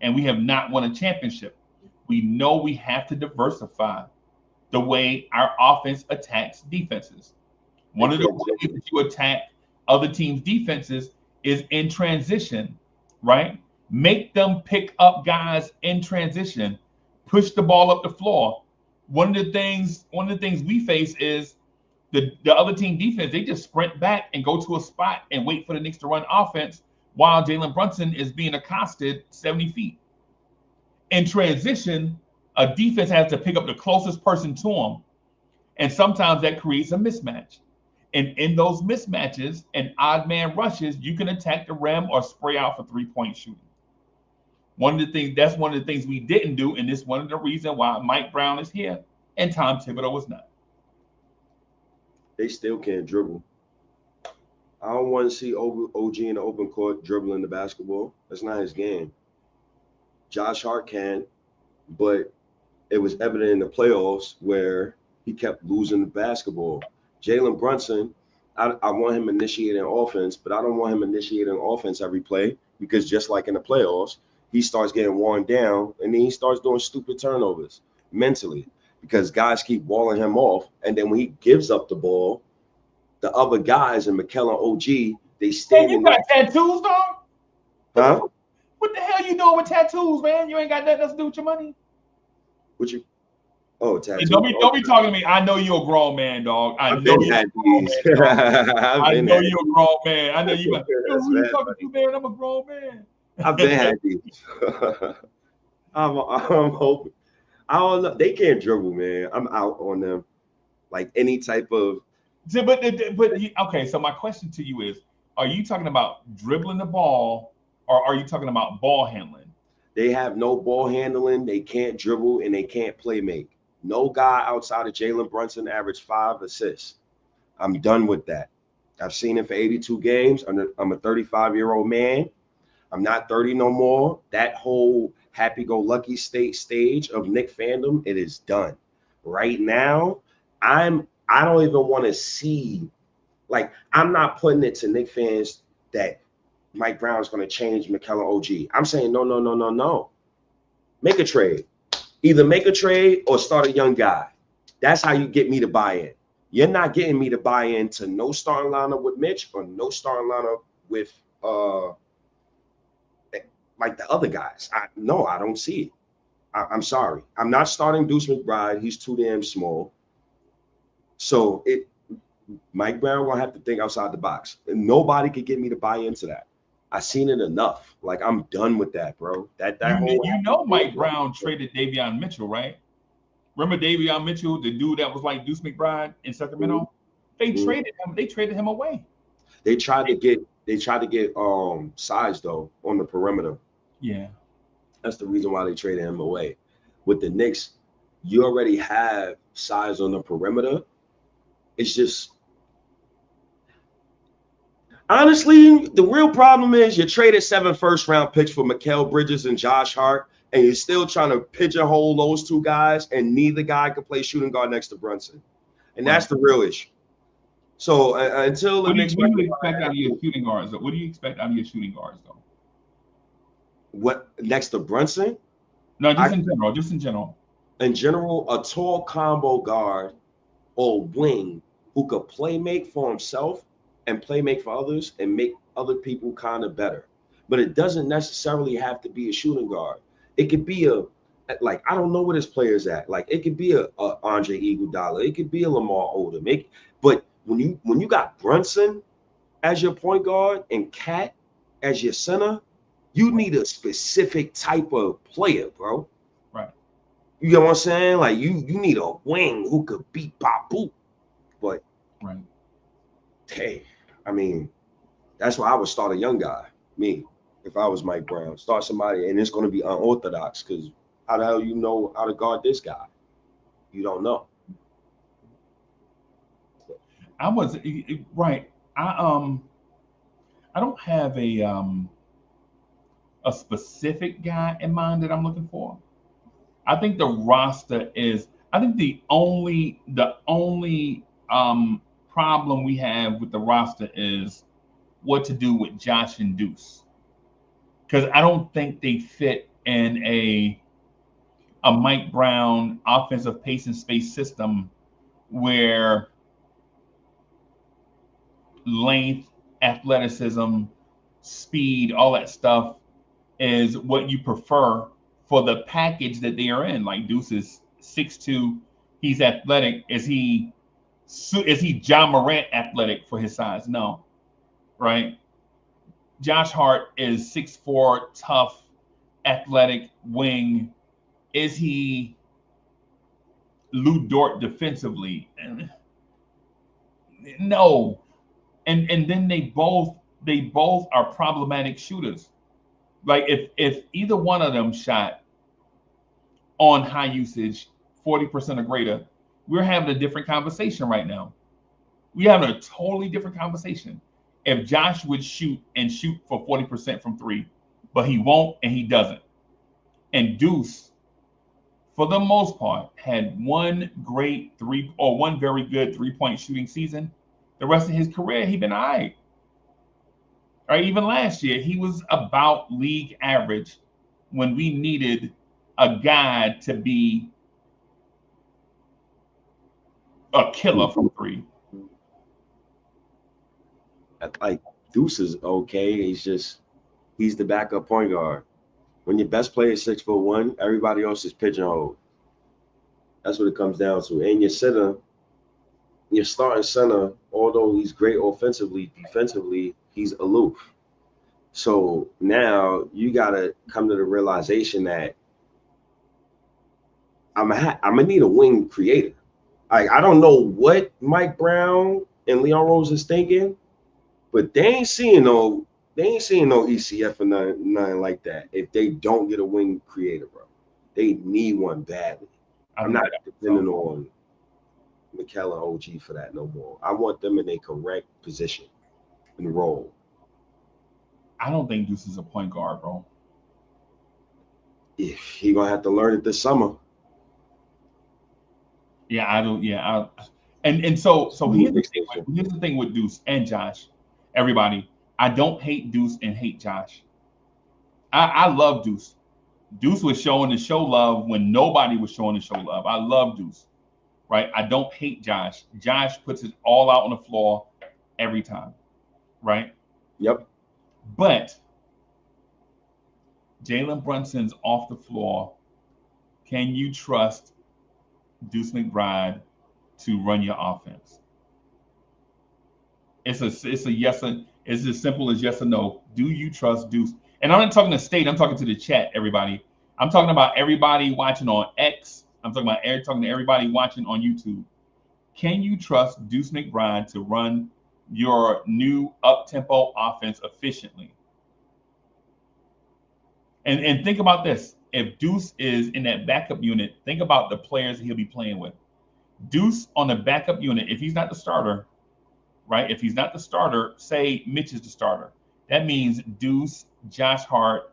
and we have not won a championship. We know we have to diversify the way our offense attacks defenses. One of the ways that you attack other teams' defenses is in transition, right? Make them pick up guys in transition, push the ball up the floor. One of the things we face is the other team defense. They just sprint back and go to a spot and wait for the Knicks to run offense while Jalen Brunson is being accosted 70 feet. In transition, a defense has to pick up the closest person to them. And sometimes that creates a mismatch. And in those mismatches and odd man rushes, you can attack the rim or spray out for 3-point shooting. That's one of the things we didn't do, and it's one of the reasons why Mike Brown is here and Tom Thibodeau was not. They still can't dribble. I don't want to see OG in the open court dribbling the basketball. That's not his game. Josh Hart can, but it was evident in the playoffs where he kept losing the basketball. Jalen Brunson, I want him initiating offense, but I don't want him initiating offense every play because just like in the playoffs, he starts getting worn down and then he starts doing stupid turnovers mentally because guys keep walling him off. And then when he gives up the ball, the other guys and Mikal and OG, they stand. Hey, you got tattoos, dog? Huh? What the hell you doing with tattoos, man? You ain't got nothing else to do with your money. What you? Oh, tattoos. Don't be talking to me. I know you're a grown man, dog. I know you're a grown man. I know you. Who you talking to, man? I'm a grown man. I've been had these. I'm hoping. I don't know. They can't dribble, man. I'm out on them. Like any type of. But okay. So my question to you is: are you talking about dribbling the ball, or are you talking about ball handling? They have no ball handling. They can't dribble and they can't play make. No guy outside of Jalen Brunson averaged 5 assists. I'm done with that. I've seen it for 82 games. I'm a 35-year-old man. I'm not 30 no more. That whole happy-go-lucky stage of Knick fandom, it is done. Right now, I don't even want to see, like, I'm not putting it to Knick fans that Mike Brown's going to change Mikal and OG. I'm saying no. Make a trade. Either make a trade or start a young guy. That's how you get me to buy in. You're not getting me to buy into no starting lineup with Mitch or no starting lineup with like the other guys. I don't see it. I'm sorry. I'm not starting Deuce McBride. He's too damn small. So Mike Brown gonna have to think outside the box. And nobody could get me to buy into that. I seen it enough. Like, I'm done with that, bro. Mike Brown traded Davion Mitchell, right? Remember Davion Mitchell, the dude that was like Deuce McBride in Sacramento? They traded him. They traded him away. They tried to get size though on the perimeter. Yeah, that's the reason why they traded him away. With the Knicks, you already have size on the perimeter. It's just. Honestly, the real problem is you traded 7 first-round picks for Mikal Bridges and Josh Hart, and you're still trying to pigeonhole those two guys, and neither guy can play shooting guard next to Brunson. And that's the real issue. So until the Knicks. What do you expect out of your shooting guards, though? What do you expect out of your shooting guards, though? What, next to Brunson? No, just in general. In general, a tall combo guard or wing who could play make for himself and play make for others and make other people kind of better. But it doesn't necessarily have to be a shooting guard. It could be I don't know where this player's at. Like, it could be a Andre Iguodala. It could be a Lamar Odom. But when you got Brunson as your point guard and Cat as your center, you need a specific type of player, bro. Right. You know what I'm saying? Like you need a wing who could beat Papu. But right. Hey, I mean, that's why I would start a young guy. Me, if I was Mike Brown, start somebody, and it's going to be unorthodox because how the hell you know how to guard this guy? You don't know. I was right. I don't have a specific guy in mind that I'm looking for. I think the roster is. I think the only problem we have with the roster is what to do with Josh and Deuce, because I don't think they fit in a Mike Brown offensive pace and space system where length, athleticism, speed, all that stuff is what you prefer for the package that they are in. Like Deuce is 6'2", he's athletic. Is he John Morant athletic for his size? No, right? Josh Hart is 6'4", tough, athletic wing. Is he Lou Dort defensively? No. And then they both are problematic shooters. Like if either one of them shot on high usage 40% or greater, we're having a different conversation right now. We're having a totally different conversation. If Josh would shoot for 40% from three, but he won't and he doesn't. And Deuce, for the most part, had one very good three-point shooting season. The rest of his career, he's been all right. Or even last year, he was about league average when we needed a guy to be a killer from three. Like Deuce is okay. He's the backup point guard. When your best player is 6'1", everybody else is pigeonholed. That's what it comes down to. And your center, your starting center, although he's great offensively, defensively, he's aloof. So now you gotta come to the realization that I'm gonna need a wing creator. Like I don't know what Mike Brown and Leon Rose is thinking, but they ain't seeing no ECF or nothing like that. If they don't get a wing creator, bro, they need one badly. I'm not depending on Mikel and OG for that no more. I want them in a correct position and role. I don't think Deuce is a point guard, bro. If he gonna have to learn it this summer. Yeah, I don't. Yeah, and so here's the thing with Deuce and Josh. Everybody, I don't hate Deuce and hate Josh. I love Deuce. Deuce was showing the show love when nobody was showing the show love. I love Deuce, right? I don't hate Josh. Josh puts it all out on the floor every time, right? Yep. But Jalen Brunson's off the floor. Can you trust Deuce McBride to run your offense? It's a yes and it's as simple as yes or no. Do you trust Deuce? And I'm not talking to State. I'm talking to the chat, everybody. I'm talking about everybody watching on X. I'm talking to everybody watching on YouTube. Can you trust Deuce McBride to run your new up-tempo offense efficiently? And think about this. If Deuce is in that backup unit, think about the players he'll be playing with. Deuce on the backup unit, if he's not the starter, right? If he's not the starter, say Mitch is the starter. That means Deuce, Josh Hart,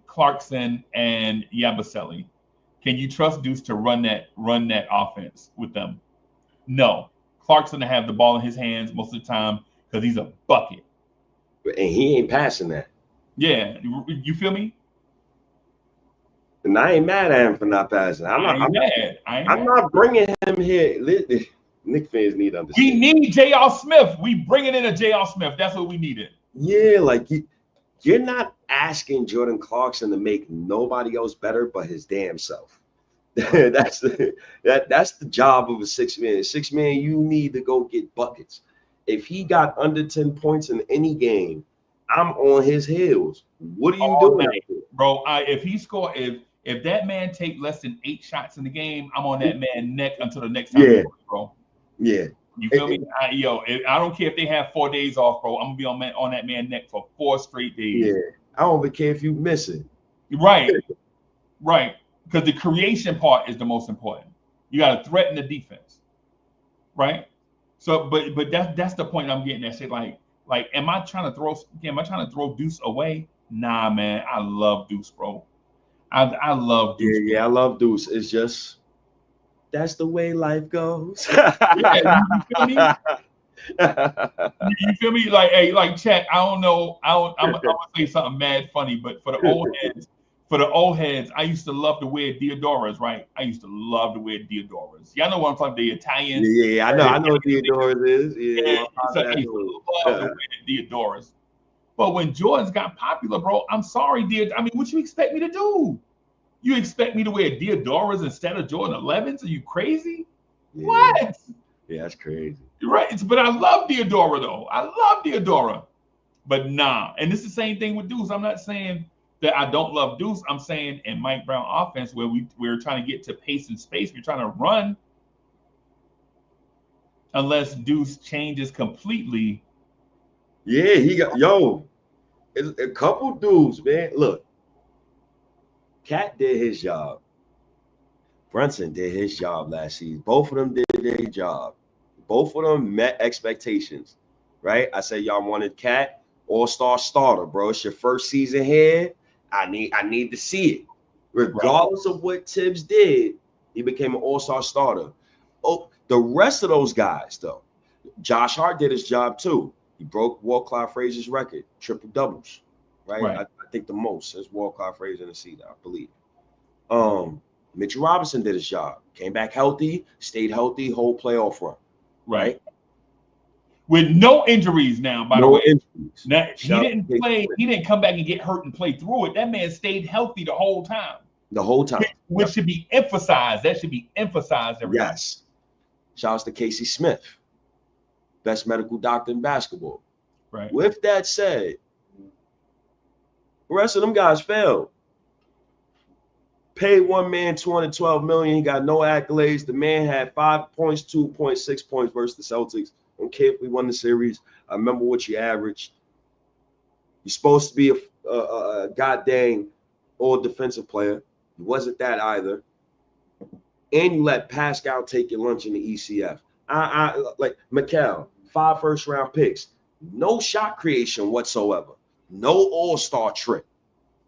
Clarkson, and Yabusele. Can you trust Deuce to run that offense with them? No. Clarkson to have the ball in his hands most of the time because he's a bucket. And he ain't passing that. Yeah. You feel me? And I ain't mad at him for not passing. I'm not bringing him here. Knicks fans need to understand. We need J.R. Smith. We bringing in a J.R. Smith. That's what we needed. Yeah, like you're not asking Jordan Clarkson to make nobody else better but his damn self. That's the job of a six man. Six man, you need to go get buckets. If he got under 10 points in any game, I'm on his heels. What are you doing, bro? If he score, if that man take less than 8 shots in the game, I'm on that man neck until the next time, Yeah. bro. Yeah. You feel me? I don't care if they have 4 days off, bro. I'm gonna be on that man neck for 4 straight days. Yeah. I don't even care if you miss it. Right. Right. Because the creation part is the most important. You got to threaten the defense. Right. So, but that's the point I'm getting at. Say like, am I trying to throw Deuce away? Nah, man. I love Deuce, bro. I love Deuce. Yeah, I love Deuce. It's just that's the way life goes. Yeah, you feel me? You feel me? Like, hey, like, check. I don't know. I'm gonna say something mad funny, but for the old heads, I used to love to wear Diodoras, right? I used to love to wear Diodoras. Y'all know what I'm talking about, the Italian. Yeah, I know what Diodoras is. Yeah, so I used to love to wear Diodoras. But when Jordans got popular, bro, I'm sorry, I mean, what you expect me to do? You expect me to wear Diodoras instead of Jordan 11s? Are you crazy? Yeah. What? Yeah, that's crazy. Right. But I love Diodora, though. I love Diodora. But nah. And it's the same thing with Deuce. I'm not saying that I don't love Deuce. I'm saying in Mike Brown offense, where we're trying to get to pace and space, we're trying to run. Unless Deuce changes completely. Yeah, he got it's a couple dudes, man. Look, Cat did his job. Brunson did his job last season. Both of them did their job. Both of them met expectations, right? I said y'all wanted Cat, all-star starter, bro. It's your first season here. I need to see it. Regardless of what Tibbs did, he became an all-star starter. Oh, the rest of those guys, though, Josh Hart did his job too. He broke Walt Clyde Frazier's record, triple doubles, right? I think the most since Walt Clyde Frazier in the season, I believe. Mitchell Robinson did his job, came back healthy, stayed healthy, whole playoff run, right? With no injuries now, by the way. Injuries. Now, he didn't play. He didn't come back and get hurt and play through it. That man stayed healthy the whole time. The whole time, which should be emphasized. That should be emphasized. Yes. Shouts to Casey Smith, best medical doctor in basketball. Right. With that said, the rest of them guys failed. Paid one man $212 million. He got no accolades. The man had 5 points, 2.6 points versus the Celtics. I don't care if we won the series. I remember what you averaged. You're supposed to be a goddamn all defensive player. He wasn't that either. And you let Pascal take your lunch in the ECF. I like Mikal, 5 first-round picks. No shot creation whatsoever. No all-star trick.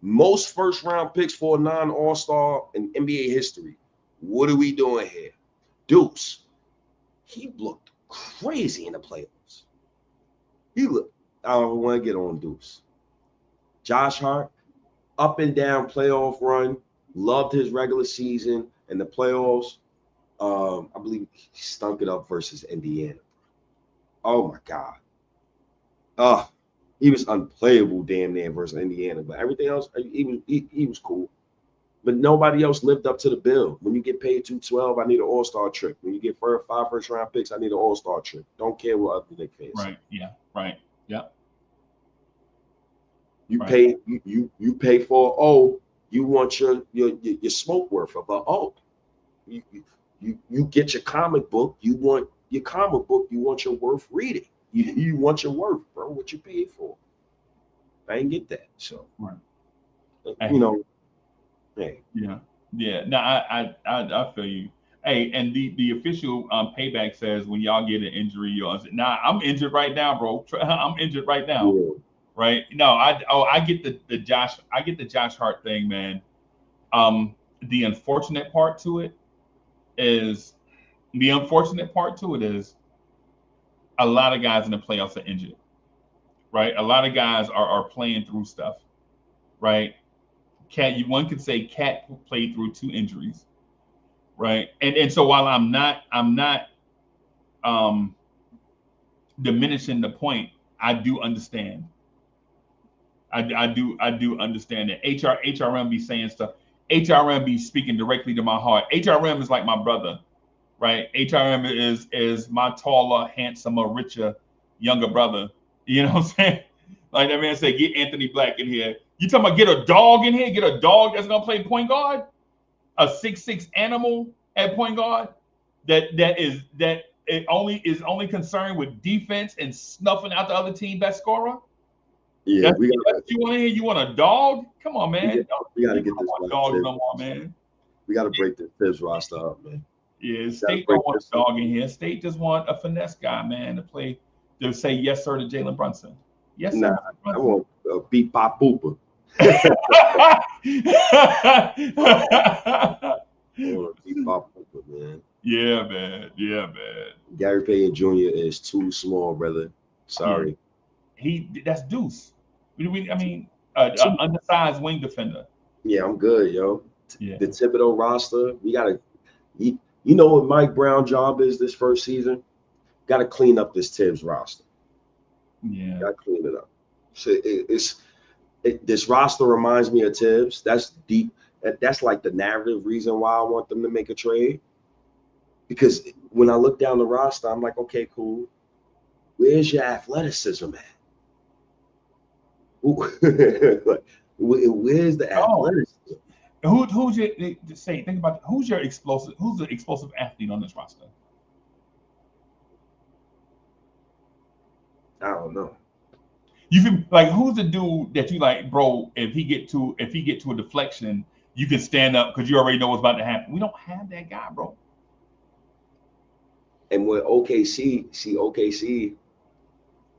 Most first-round picks for a non-all-star in NBA history. What are we doing here? Deuce, he looked crazy in the playoffs. I don't want to get on Deuce. Josh Hart, up and down playoff run. Loved his regular season. In the playoffs, I believe he stunk it up versus Indiana. Oh, my God. He was unplayable damn near versus Indiana. But everything else, he was cool. But nobody else lived up to the bill. When you get paid $212, I need an all-star trick. When you get 5 first-round picks, I need an all-star trick. Don't care what other they face. Right, yeah, right, yeah. You pay for you want your smoke worth of you get your comic book, you want your comic book, you want your worth reading. You want your worth, bro, what you paid for. I didn't get that. So hey. Yeah. No, I feel you. Hey, and the official payback says when y'all get an injury, y'all say, nah, I'm injured right now, bro. I'm injured right now. Yeah. Right? No, I get the Josh Hart thing, man. The unfortunate part to it is a lot of guys in the playoffs are injured. Right? A lot of guys are playing through stuff. Right? One could say Cat played through 2 injuries. Right? And so while I'm not diminishing the point, I do understand. I do understand that HRM be saying stuff. HRM be speaking directly to my heart. HRM is like my brother, right? HRM is my taller, handsomer, richer younger brother. You know what I'm saying? Like that man said, get Anthony Black in here. You talking about get a dog in here? Get a dog that's gonna play point guard? A 6'6" animal at point guard that it is only concerned with defense and snuffing out the other team best scorer? Yeah, That's what you want to hear? You want a dog? Come on, man. We gotta get this dogs no more, man. We gotta break the Tibbs roster up, man. Yeah, State don't want a dog in here. State just want a finesse guy, man, to say yes sir to Jalen Brunson. Yes, sir. I want a beat pop pooper. Man. Yeah, man. Yeah, man. Gary Payton Jr. is too small, brother. Sorry. That's Deuce. I mean, an undersized wing defender. Yeah, I'm good, yo. Yeah. The Thibodeau roster, we gotta. You know what Mike Brown's job is this first season? Got to clean up this Tibbs roster. Yeah. Got to clean it up. So this roster reminds me of Tibbs. That's deep. That's like the narrative reason why I want them to make a trade. Because when I look down the roster, I'm like, okay, cool. Where's your athleticism at? Where's the athleticism? Who's your think about who's the explosive athlete on this roster? I don't know. You feel like who's the dude that you like, bro? If he get to a deflection, you can stand up because you already know what's about to happen. We don't have that guy, bro. And with OKC,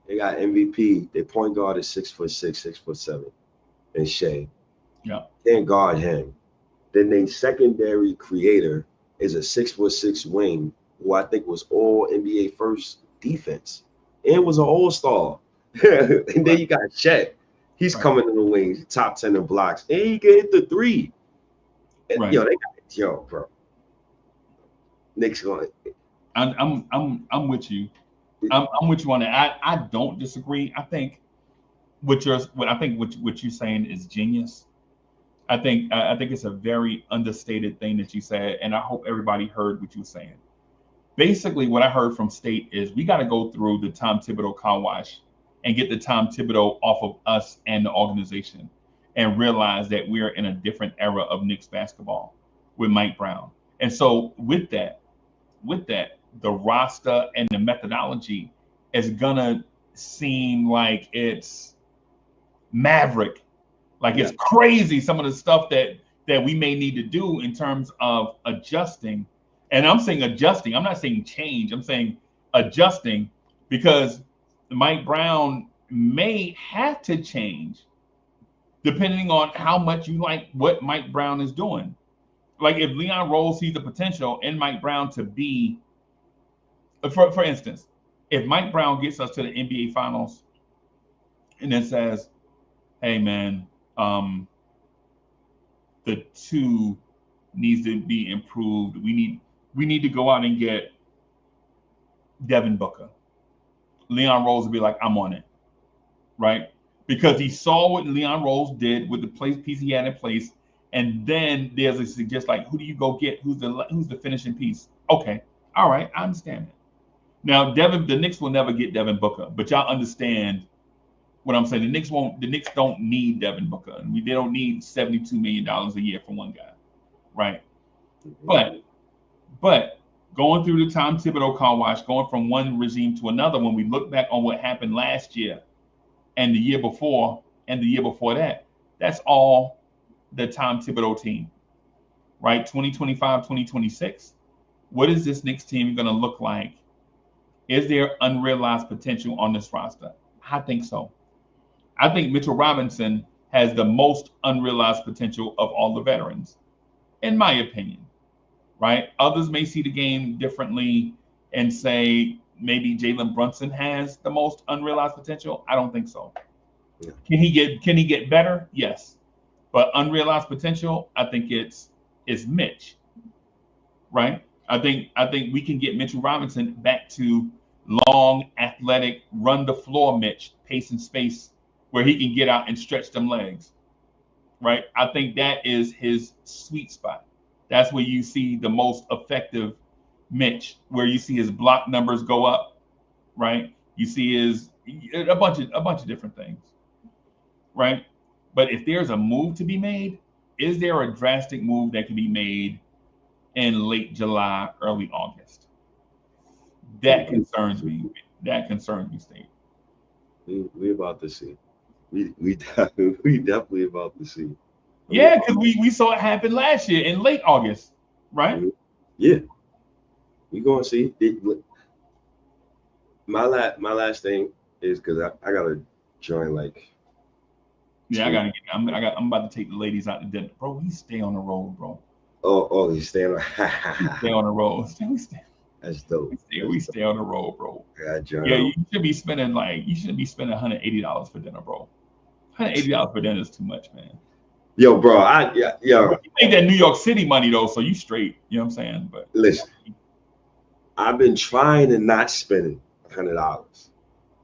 they got MVP. Their point guard is 6'6", 6'7", and Shea. Yeah, can't guard him. Then their secondary creator is a 6'6" wing, who I think was all NBA first defense and was an all-star. And then you got Chet. He's coming in the wings, top 10 in blocks, and he can hit the three. And they got bro. Nick's going. I'm with you. I'm with you on that. I don't disagree. I think what you're saying is genius. I think it's a very understated thing that you said, and I hope everybody heard what you were saying. Basically, what I heard from State is we got to go through the Tom Thibodeau car wash and get the Tom Thibodeau off of us and the organization, and realize that we're in a different era of Knicks basketball with Mike Brown. And so with that, the roster and the methodology is gonna seem like it's maverick, like it's crazy. Some of the stuff that we may need to do in terms of adjusting. And I'm saying adjusting. I'm not saying change. I'm saying adjusting, because Mike Brown may have to change depending on how much you like what Mike Brown is doing. Like if Leon Rose sees the potential in Mike Brown to be, for instance, if Mike Brown gets us to the NBA Finals and then says, hey man, the two needs to be improved. We need to go out and get Devin Booker. Leon Rose will be like, I'm on it, right? Because he saw what Leon Rose did with the piece he had in place, and then there's a suggest like, who do you go get? Who's the finishing piece? Okay, all right, I understand that. Now, the Knicks will never get Devin Booker, but y'all understand what I'm saying. The Knicks don't need Devin Booker. They don't need $72 million a year for one guy, right? But going through the Tom Thibodeau car wash, going from one regime to another, when we look back on what happened last year and the year before and the year before that, that's all the Tom Thibodeau team, right? 2025, 2026. What is this Knicks team going to look like? Is there unrealized potential on this roster? I think so. I think Mitchell Robinson has the most unrealized potential of all the veterans, in my opinion, right? Others may see the game differently and say maybe Jalen Brunson has the most unrealized potential. I don't think so. Yeah. Can he get better? Yes. But unrealized potential, I think it's Mitch, right? I think we can get Mitchell Robinson back to long, athletic, run the floor Mitch, pace and space, where he can get out and stretch them legs, right? I think that is his sweet spot. That's where you see the most effective Mitch, where you see his block numbers go up, right? You see is a bunch of different things, right? But if there's a move to be made, is there a drastic move that can be made in late July, early August? That concerns me. That concerns me, State. We about to see. We definitely about to see. Yeah, because we saw it happen last year in late August, right? Yeah, we gonna see. My last thing is because I gotta join like. Yeah, I'm about to take the ladies out to dinner, bro. We stay on the road, bro. Oh, you stay on. Stay on the road. That's dope. We stay on the road, bro. Yeah, you should be spending $180 for dinner, bro. $180 for dinner is too much, man. Yo, bro, You make that New York City money though, so you straight. You know what I'm saying? But listen, I've been trying to not spend $100.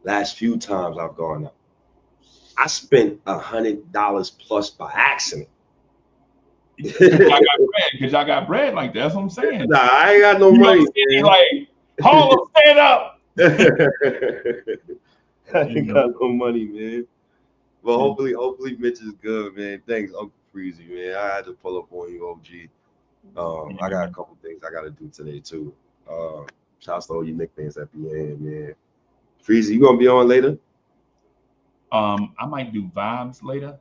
Last few times I've gone out, I spent $100 plus by accident. Because y'all got bread like that. That's what I'm saying. Nah, I ain't got no money. Like, Harlem, stand up. I ain't got no money, man. But hopefully Mitch is good, man. Thanks, Uncle Freezy, man. I had to pull up on you, OG. I got a couple things I got to do today too. Shouts to all you Knicks fans at the end, man. Freezy, you gonna be on later? I might do vibes later.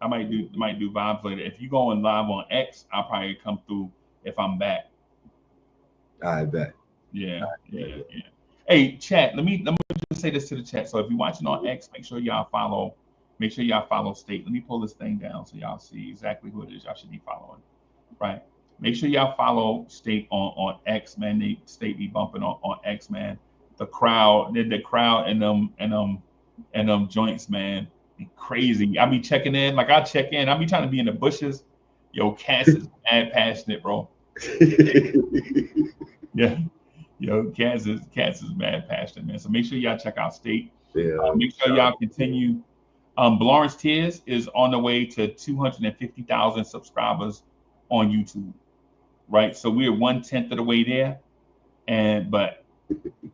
I might do vibes later. If you going live on X, I'll probably come through if I'm back. I bet. Yeah. Hey, chat. Let me just say this to the chat. So if you're watching on X, make sure y'all follow State. Let me pull this thing down so y'all see exactly who it is y'all should be following. Right. Make sure y'all follow State on X, man. State be bumping on X, man. The crowd and them joints, man. Crazy. I be checking in. Like I check in. I be trying to be in the bushes. Yo, Cass is mad passionate, bro. Yeah. Yo, Cass is mad passionate, man. So make sure y'all check out State. Yeah. Make sure y'all continue. Lawrence Tears is on the way to 250,000 subscribers on YouTube. Right. So we're 1/10 of the way there. But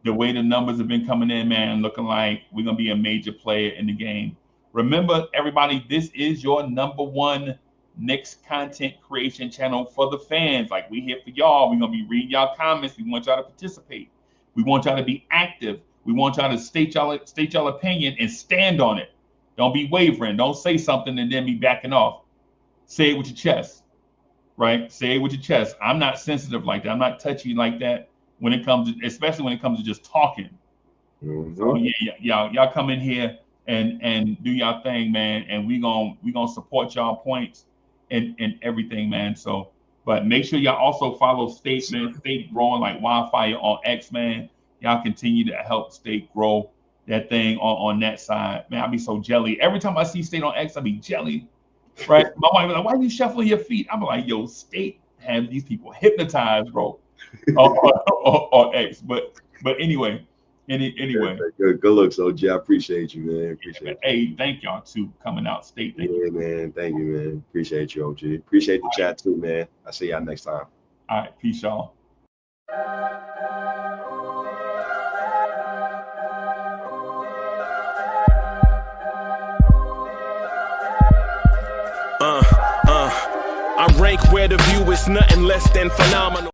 the way the numbers have been coming in, man, looking like we're gonna be a major player in the game. Remember, everybody, this is your #1 Knicks content creation channel for the fans. Like, we here for y'all. We're gonna be reading y'all comments. We want y'all to participate. We want y'all to be active. We want y'all to state y'all opinion and stand on it. Don't be wavering. Don't say something and then be backing off. Say it with your chest, right? Say it with your chest. I'm not sensitive like that. I'm not touchy like that especially when it comes to just talking. Mm-hmm. So yeah, y'all come in here and do y'all thing, man, and we gonna support y'all points and everything, man. So, but make sure y'all also follow State, man. State growing like wildfire on X, man. Y'all continue to help State grow that thing on that side, man. I be so jelly every time I see State on X. I be jelly, right? My wife be like, "Why are you shuffling your feet?" I'm like, "Yo, State have these people hypnotized, bro." on X, but anyway. Good looks, OG. I appreciate you, man. Appreciate you. Hey, thank y'all too coming out. State. Thank you, man. Thank you, man. Appreciate you, OG. Appreciate the chat too, man. I'll see y'all next time. All right, peace, y'all. I rank where the view is nothing less than phenomenal.